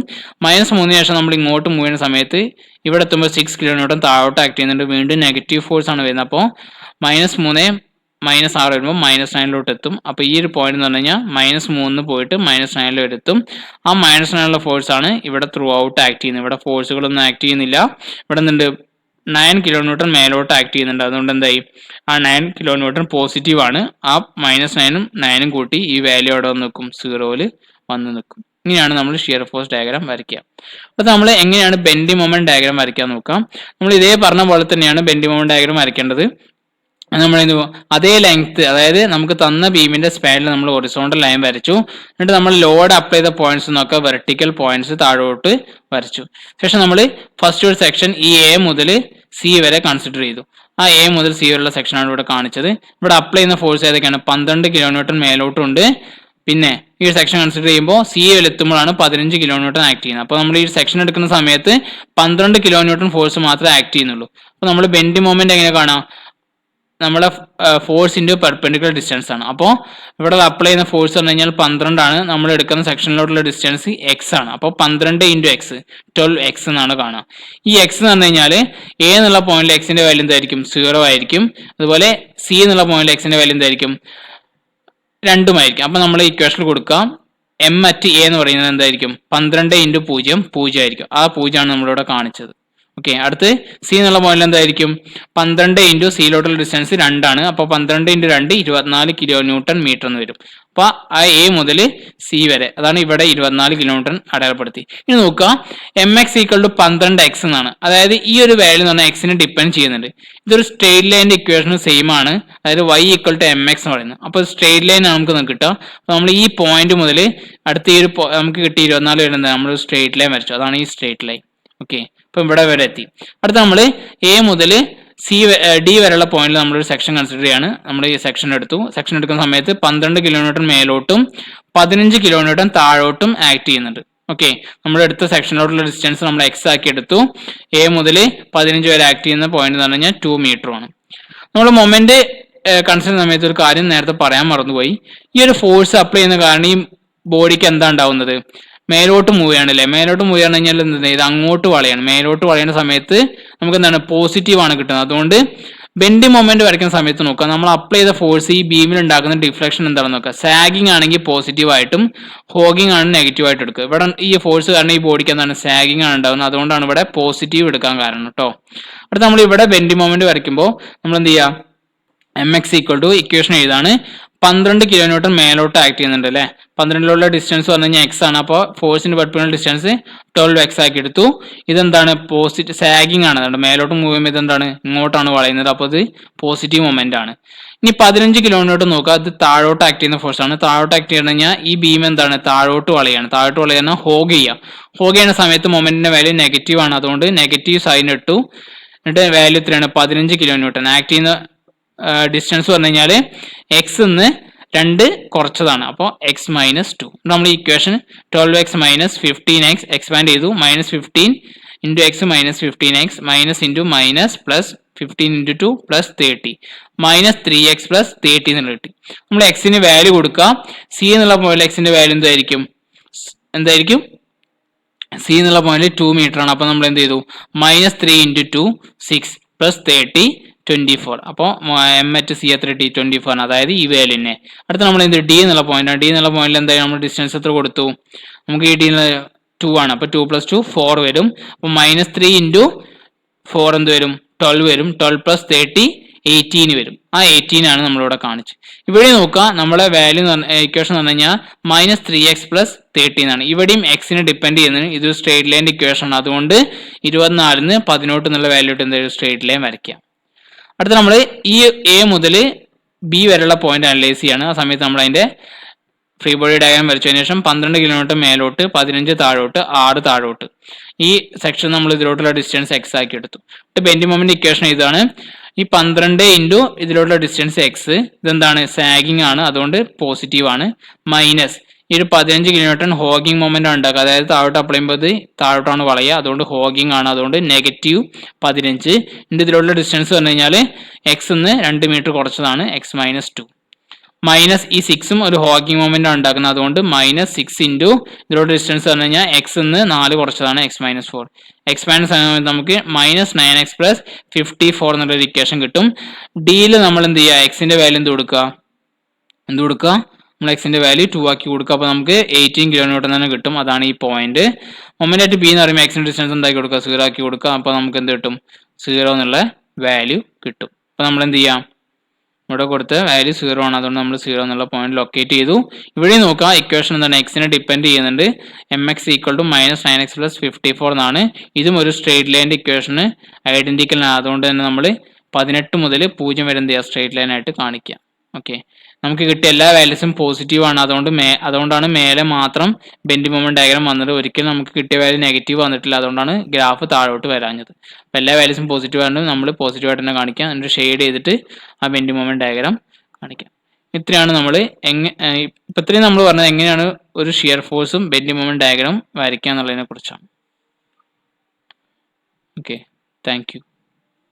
-3 ശേഷം നമ്മൾ ഇങ്ങോട്ട് മൂവ് ചെയ്യുന്ന സമയത്ത് ഇവിടെ എത്തുമ്പോൾ 6 കിലോ ന്യൂട്ടൺ താഴോട്ട് ആക്ട് ചെയ്യുന്നുണ്ട്. വീണ്ടും നെഗറ്റീവ് ഫോഴ്സ് ആണ് വരുന്നത്. അപ്പോൾ -3 -6 വരുമ്പോൾ -9 എത്തും. അപ്പോൾ ഈ ഒരു പോയിന്റ് എന്ന് പറഞ്ഞു കഴിഞ്ഞാൽ -3 പോയിട്ട് -9 വരെ എത്തും. ആ -9 ഫോഴ്സ് ആണ് ഇവിടെ ത്രൂ ഔട്ട് ആക്ട് ചെയ്യുന്നത്. ഇവിടെ ഫോഴ്സുകളൊന്നും ആക്ട് ചെയ്യുന്നില്ല. ഇവിടെ എന്തുണ്ട്, 9 കിലോ ന്യൂട്ടൺ മേലോട്ട് ആക്ട് ചെയ്യുന്നുണ്ട്. അതുകൊണ്ട് എന്തായി, ആ 9 കിലോ ന്യൂട്ടൺ പോസിറ്റീവ് ആണ്. ആ -9ഉം 9ഉം കൂട്ടി ഈ വാല്യൂ അവിടെ വന്ന് നിൽക്കും, 0ൽ വന്ന് നിൽക്കും. ഇങ്ങനെയാണ് നമ്മൾ ഷിയർ ഫോഴ്സ് ഡയഗ്രാം വരയ്ക്കുക. അപ്പോൾ നമ്മൾ എങ്ങനെയാണ് ബെൻഡിങ് മൊമെന്റ് ഡയഗ്രാം വരയ്ക്കാൻ നോക്കാം. നമ്മൾ ഇതേ പറഞ്ഞ പോലെ തന്നെയാണ് ബെൻഡിങ് മൊമെന്റ് ഡയഗ്രാം വരയ്ക്കേണ്ടത്. നമ്മൾ അതേ ലെങ്ത്, അതായത് നമുക്ക് തന്ന ബീമിന്റെ സ്പാനിൽ നമ്മൾ ഹൊറിസോണ്ടൽ ലൈൻ വരച്ചു. എന്നിട്ട് നമ്മൾ ലോഡ് അപ്ലൈ ചെയ്ത പോയിന്റ്സ് നോക്കുക, വെർട്ടിക്കൽ പോയിന്റ്സ് താഴോട്ട് വരച്ചു. ശേഷം നമ്മൾ ഫസ്റ്റ് ഒരു സെക്ഷൻ ഈ എ മുതൽ സി വരെ കൺസിഡർ ചെയ്തു. ആ എ മുതൽ സി വരെയുള്ള സെക്ഷനാണ് ഇവിടെ കാണിച്ചത്. ഇവിടെ അപ്ലൈ ചെയ്യുന്ന ഫോഴ്സ് ഏതൊക്കെയാണ്, 12 കിലോ ന്യൂട്ടൺ മേലോട്ടുണ്ട്. പിന്നെ ഈ സെക്ഷൻ കൺസിഡർ ചെയ്യുമ്പോൾ സി എത്തുമ്പോഴാണ് 15 കിലോ ന്യൂട്ടൺ ആക്ട് ചെയ്യുന്നത്. അപ്പോൾ നമ്മൾ ഈ സെക്ഷൻ എടുക്കുന്ന സമയത്ത് 12 കിലോ ന്യൂട്ടൺ ഫോഴ്സ് മാത്രമേ ആക്ട് ചെയ്യുന്നുള്ളൂ. അപ്പോൾ നമ്മൾ ബെൻഡിങ് മൊമെന്റ് എങ്ങനെ കാണാം, നമ്മളെ ഫോഴ്സ് ഇൻറ്റു പെർപെൻഡിക്കുലർ ഡിസ്റ്റൻസ് ആണ്. അപ്പോൾ ഇവിടെ അപ്ലൈ ചെയ്യുന്ന ഫോഴ്സ് പറഞ്ഞു കഴിഞ്ഞാൽ 12 ആണ്. നമ്മൾ എടുക്കുന്ന സെക്ഷനിലോട്ടുള്ള ഡിസ്റ്റൻസ് എക്സ് ആണ്. അപ്പോൾ 12 ഇൻറ്റു എക്സ് 12x എന്നാണ് കാണുക. ഈ എക്സ് എന്ന് പറഞ്ഞു കഴിഞ്ഞാൽ എ എന്നുള്ള പോയിന്റിൽ എക്സിന്റെ വാല്യൂ എന്തായിരിക്കും? 0 ആയിരിക്കും. അതുപോലെ സി എന്നുള്ള പോയിന്റിൽ എക്സിന്റെ വാല്യൂ എന്തായിരിക്കും? 2 ആയിരിക്കും. അപ്പോൾ നമ്മൾ ഇക്വേഷനിൽ കൊടുക്കാം എം അറ്റ് എ എന്ന് പറയുന്നത് എന്തായിരിക്കും? 12 ഇൻറ്റു 0 0 ആയിരിക്കും. ആ 0 ആണ് നമ്മളിവിടെ കാണിച്ചത്. ഓക്കെ, അടുത്ത് സി എന്നുള്ള പോയിന്റ് എന്തായിരിക്കും? 12 ഇൻറ്റു സിയിലോട്ടുള്ള ഡിസ്റ്റൻസ് 2 ആണ്. അപ്പോൾ 12 ഇൻറ്റു 2 24 കിലോ ന്യൂട്ടൺ മീറ്റർ എന്ന് വരും. അപ്പോൾ ആ എ മുതൽ സി വരെ അതാണ് ഇവിടെ 24 കിലോമീറ്റർ അടയാളപ്പെടുത്തി. ഇനി നോക്കുക, M X equal to 12x എന്നാണ്. അതായത് ഈ ഒരു വാല്യൂ എന്ന് പറഞ്ഞാൽ എക്സിനെ ഡിപ്പെൻഡ് ചെയ്യുന്നുണ്ട്. ഇതൊരു സ്ട്രേറ്റ് ലൈനിന്റെ ഇക്വേഷൻ സെയിം ആണ്. അതായത് y equal to M X എന്ന് പറയുന്നത്. അപ്പോൾ സ്ട്രേറ്റ് ലൈൻ ആണ് നമുക്ക് കിട്ടുക. അപ്പോൾ നമ്മൾ ഈ പോയിന്റ് മുതൽ അടുത്ത ഈ ഒരു നമുക്ക് കിട്ടി 24 വരുന്നത് നമ്മൾ സ്ട്രേറ്റ് ലൈൻ വരച്ചു. അതാണ് ഈ സ്ട്രേറ്റ് ലൈൻ. ഓക്കെ, ഇപ്പൊ ഇവിടെ വരെ എത്തി. അടുത്ത നമ്മൾ എ മുതൽ സി ഡി വരെയുള്ള പോയിന്റിൽ നമ്മളൊരു സെക്ഷൻ കൺസിഡർ ചെയ്യാണ്. നമ്മൾ ഈ സെക്ഷൻ എടുത്തു. സെക്ഷൻ എടുക്കുന്ന സമയത്ത് 12 കിലോമീറ്റർ മേലോട്ടും 15 കിലോമീറ്റർ താഴോട്ടും ആക്ട് ചെയ്യുന്നുണ്ട്. ഓക്കെ, നമ്മൾ എടുത്ത സെക്ഷനിലോട്ടുള്ള ഡിസ്റ്റൻസ് നമ്മൾ എക്സ് ആക്കി എടുത്തു. എ മുതൽ 15 വരെ ആക്ട് ചെയ്യുന്ന പോയിന്റ് എന്ന് പറഞ്ഞു കഴിഞ്ഞാൽ 2 മീറ്റർ ആണ്. നമ്മൾ മൊമെന്റ് കൺസിഡർ സമയത്ത് ഒരു കാര്യം നേരത്തെ പറയാൻ മറന്നുപോയി. ഈ ഒരു ഫോഴ്സ് അപ്ലൈ ചെയ്യുന്ന കാരണം ഈ ബോഡിക്ക് എന്താ ഉണ്ടാവുന്നത്? മേലോട്ട് മൂവ് ചെയ്യണല്ലേ. മേലോട്ട് മൂവ് ചെയ്യണം കഴിഞ്ഞാൽ എന്താ, ഇത് അങ്ങോട്ട് വളയാണ്. മേലോട്ട് വളയുന്ന സമയത്ത് നമുക്ക് എന്താണ്? പോസിറ്റീവ് ആണ് കിട്ടുന്നത്. അതുകൊണ്ട് ബെൻഡിങ് മൊമെന്റ് വരയ്ക്കുന്ന സമയത്ത് നോക്കുക, നമ്മൾ അപ്ലൈ ചെയ്ത ഫോഴ്സ് ഈ ബീമിൽ ഉണ്ടാക്കുന്ന ഡിഫ്ലക്ഷൻ എന്താണെന്ന് നോക്കുക. സാഗിങ് ആണെങ്കിൽ പോസിറ്റീവ് ആയിട്ടും ഹോഗിങ് ആണ് നെഗറ്റീവ് ആയിട്ട് എടുക്കുക. ഇവിടെ ഈ ഫോഴ്സ് കാരണം ഈ ബോഡിക്ക് എന്താണ്? സാഗിങ് ആണ് ഉണ്ടാകുന്നത്. അതുകൊണ്ടാണ് ഇവിടെ പോസിറ്റീവ് എടുക്കാൻ കാരണം കേട്ടോ. അടുത്ത നമ്മൾ ഇവിടെ ബെൻഡിങ് മൊമെന്റ് വരയ്ക്കുമ്പോൾ നമ്മൾ എന്ത് ചെയ്യുക? M X equal to equation എഴുതാണ്. 12 കിലോമീറ്റർ മേലോട്ട് ആക്ട് ചെയ്യുന്നുണ്ട് അല്ലേ. 12ലുള്ള ഡിസ്റ്റൻസ് പറഞ്ഞു കഴിഞ്ഞാൽ എക്സ് ആണ്. അപ്പോൾ ഫോഴ്സിന്റെ പെർപെൻഡിക്കുലർ ഡിസ്റ്റൻസ് 12x ആക്കി എടുത്തു. ഇതെന്താണ്? പോസിറ്റീവ് സാഗിങ് ആണ്. അതുകൊണ്ട് മേലോട്ട് മൂവ് ചെയ്യുമ്പോൾ ഇതെന്താണ്? ഇങ്ങോട്ടാണ് വളയുന്നത്. അപ്പോൾ ഇത് പോസിറ്റീവ് മൊമെന്റ് ആണ്. ഇനി 15 കിലോമീറ്റർ നോക്കുക, അത് താഴോട്ട് ആക്ട് ചെയ്യുന്ന ഫോഴ്സ് ആണ്. താഴോട്ട് ആക്ട് ചെയ്ത് കഴിഞ്ഞാൽ ഈ ബീം എന്താണ്? താഴോട്ട് വളയാണ്. താഴോട്ട് വളയാണ് ഹോഗ് ചെയ്യുക. ഹോഗ് ചെയ്യുന്ന സമയത്ത് മൊമെന്റിന്റെ വാല്യൂ നെഗറ്റീവ് ആണ്. അതുകൊണ്ട് നെഗറ്റീവ് സൈൻ ഇട്ടു. എന്നിട്ട് വാല്യൂ എത്രയാണ്? 15 കിലോമീറ്റർ. ആക്ട് ചെയ്യുന്ന ഡിസ്റ്റൻസ് പറഞ്ഞു കഴിഞ്ഞാൽ എക്സ് നിന്ന് 2 കുറച്ചതാണ്. അപ്പോൾ എക്സ് മൈനസ് 2. നമ്മൾ equation 12x minus 15x expand ചെയ്തു. -15 into X minus 15x minus into minus plus 15 into 2 plus 30 minus 3x plus 30 എന്നുള്ള കിട്ടി. നമ്മൾ എക്സിന് വാല്യൂ കൊടുക്കുക. സി എന്നുള്ള പോയിന്റ് എക്സിന്റെ വാല്യൂ എന്തായിരിക്കും? സി എന്നുള്ള പോയിന്റ് 2 മീറ്റർ ആണ്. അപ്പോൾ നമ്മൾ എന്ത് ചെയ്തു? -3 ഇൻറ്റു 2 6 പ്ലസ് 30 24. അപ്പോൾ എം അറ്റ് സി എത്ര കിട്ടി? 24 ആണ്. അതായത് ഈ വാല്യൂ തന്നെ. അടുത്ത നമ്മൾ എന്ത്? ഡി എന്നുള്ള പോയിന്റ് ആണ്. ഡി എന്നുള്ള പോയിന്റിൽ എന്തായാലും നമ്മൾ ഡിസ്റ്റൻസ് എത്ര കൊടുത്തു? നമുക്ക് ഈ ഡി 2 ആണ്. അപ്പോൾ 2 + 2 4 വരും. അപ്പോൾ -3 ഇൻറ്റു 4 എന്ത് വരും? 12 വരും. 12 + 30 18 വരും. ആ 18 ആണ് നമ്മളിവിടെ കാണിച്ചത്. ഇവിടെ നോക്കുക, നമ്മളെ വാല്യൂ ഇക്വേഷൻ എന്ന് പറഞ്ഞു കഴിഞ്ഞാൽ -3x + 30 എന്നാണ്. ഇവിടെയും എക്സിനെ ഡിപ്പെൻഡ് ചെയ്യുന്നത്. ഇതൊരു സ്ട്രേറ്റ് ലൈൻ ഇക്വേഷൻ ആണ്. അതുകൊണ്ട് 24 18 എന്നുള്ള വാല്യൂ ഇട്ട് എന്തായാലും സ്ട്രേറ്റ് ലൈൻ വരയ്ക്കാം. അടുത്ത നമ്മൾ ഈ എ മുതൽ ബി വരെയുള്ള പോയിന്റ് അനലൈസ് ചെയ്യാണ്. ആ സമയത്ത് നമ്മൾ അതിന്റെ ഫ്രീ ബോഡി ഡയഗ്രാം വരച്ചതിന് ശേഷം 12 കിലോമീറ്റർ മേലോട്ട് 15 താഴോട്ട് 6 താഴോട്ട് ഈ സെക്ഷൻ നമ്മൾ ഇതിലോട്ടുള്ള ഡിസ്റ്റൻസ് എക്സ് ആക്കി എടുത്തു. ബെൻഡിങ് മൊമെന്റ് ഇക്വേഷൻ ഇതാണ്. ഈ 12 ഇൻറ്റു ഇതിലോട്ടുള്ള ഡിസ്റ്റൻസ് എക്സ് ഇതെന്താണ്? സാഗിങ് ആണ്. അതുകൊണ്ട് പോസിറ്റീവ് ആണ്. മൈനസ് ഈ ഒരു 15 കിലോമീറ്റർ ഹോഗിങ് മൊമെന്റ് ആണ് ഉണ്ടാക്കുക. അതായത് താഴോട്ട് അപ്ലൈ ചെയ്യുമ്പോൾ താഴോട്ടാണ് വളയുക. അതുകൊണ്ട് ഹോഗിങ് ആണ്. അതുകൊണ്ട് -15 ഇൻറ്റു ഇതിലുള്ള ഡിസ്റ്റൻസ് പറഞ്ഞു കഴിഞ്ഞാൽ എക്സ് നിന്ന് 2 മീറ്റർ കുറച്ചതാണ്. എക്സ് മൈനസ് 2 മൈനസ് ഈ 6ഉം ഒരു ഹോഗിങ് മൊമെന്റ് ആണ് ഉണ്ടാക്കുന്നത്. അതുകൊണ്ട് -6 ഇൻറ്റു ഇതിലുള്ള ഡിസ്റ്റൻസ് പറഞ്ഞു കഴിഞ്ഞാൽ എക്സ് നിന്ന് 4 കുറച്ചതാണ്. എക്സ് മൈനസ് 4 എക്സ്പാൻഡ് സമയത്ത് നമുക്ക് -9x + 54 എന്നുള്ളൊരു ഇക്വേഷൻ കിട്ടും. ഡിയിൽ നമ്മൾ എന്ത് ചെയ്യുക? എക്സിന്റെ വാല്യൂ എന്ത് കൊടുക്കുക? നമ്മൾ എക്സിന്റെ വാല്യൂ 2 ആക്കി കൊടുക്കുക. അപ്പോൾ നമുക്ക് 18 കിലോമീറ്റർ തന്നെ കിട്ടും. അതാണ് ഈ പോയിന്റ്. മൊമെന്റ് ആയിട്ട് ബി എന്ന് പറയുമ്പോൾ എക്സിന്റെ ഡിസ്റ്റൻസ് എന്താക്കി കൊടുക്കുക? 0 ആക്കി കൊടുക്കുക. അപ്പോൾ നമുക്ക് എന്ത് കിട്ടും? 0 എന്നുള്ള വാല്യൂ കിട്ടും. അപ്പോൾ നമ്മൾ എന്ത് ചെയ്യാം? ഇവിടെ കൊടുത്ത വാല്യൂ 0 ആണ്. അതുകൊണ്ട് നമ്മൾ 0 എന്നുള്ള പോയിന്റ് ലൊക്കേറ്റ് ചെയ്തു. ഇവിടെ നോക്കുക, ഇക്വേഷൻ എന്താണ്? എക്സിനെ ഡിപ്പെൻഡ് ചെയ്യുന്നുണ്ട്. M X equal to -9x + 54 എന്നാണ്. ഇതും ഒരു സ്ട്രേറ്റ് ലൈനിന്റെ ഇക്വേഷന് ഐഡന്റിക്കൽ ആണ്. അതുകൊണ്ട് തന്നെ നമ്മൾ 18 മുതൽ 0 വരെ എന്ത് ചെയ്യുക? സ്ട്രേറ്റ് ലൈൻ ആയിട്ട് കാണിക്കുക. ഓക്കെ, നമുക്ക് കിട്ടിയ എല്ലാ വാല്യൂസും പോസിറ്റീവ് ആണ്. അതുകൊണ്ടാണ് മേലെ മാത്രം ബെൻഡ് മൊമെന്റ് ഡയഗ്രാം വന്നത്. ഒരിക്കലും നമുക്ക് കിട്ടിയ വാല്യൂ നെഗറ്റീവ് വന്നിട്ടില്ല. അതുകൊണ്ടാണ് ഗ്രാഫ് താഴോട്ട് വരാഞ്ഞത്. അപ്പോൾ എല്ലാ വാല്യൂസും പോസിറ്റീവ് ആണ്. നമ്മൾ പോസിറ്റീവ് ആയിട്ട് തന്നെ കാണിക്കാം. എന്നിട്ട് ഷെയ്ഡ് ചെയ്തിട്ട് ആ ബെൻഡ് മൊമെന്റ് ഡയഗ്രാം കാണിക്കാം. ഇത്രയാണ് നമ്മൾ ഇത്രയും നമ്മൾ പറഞ്ഞത് എങ്ങനെയാണ് ഒരു ഷിയർ ഫോഴ്സും ബെൻഡ് മൊമെന്റ് ഡയഗ്രാം വരയ്ക്കുക എന്നുള്ളതിനെ കുറിച്ചാണ്. Okay, thank you.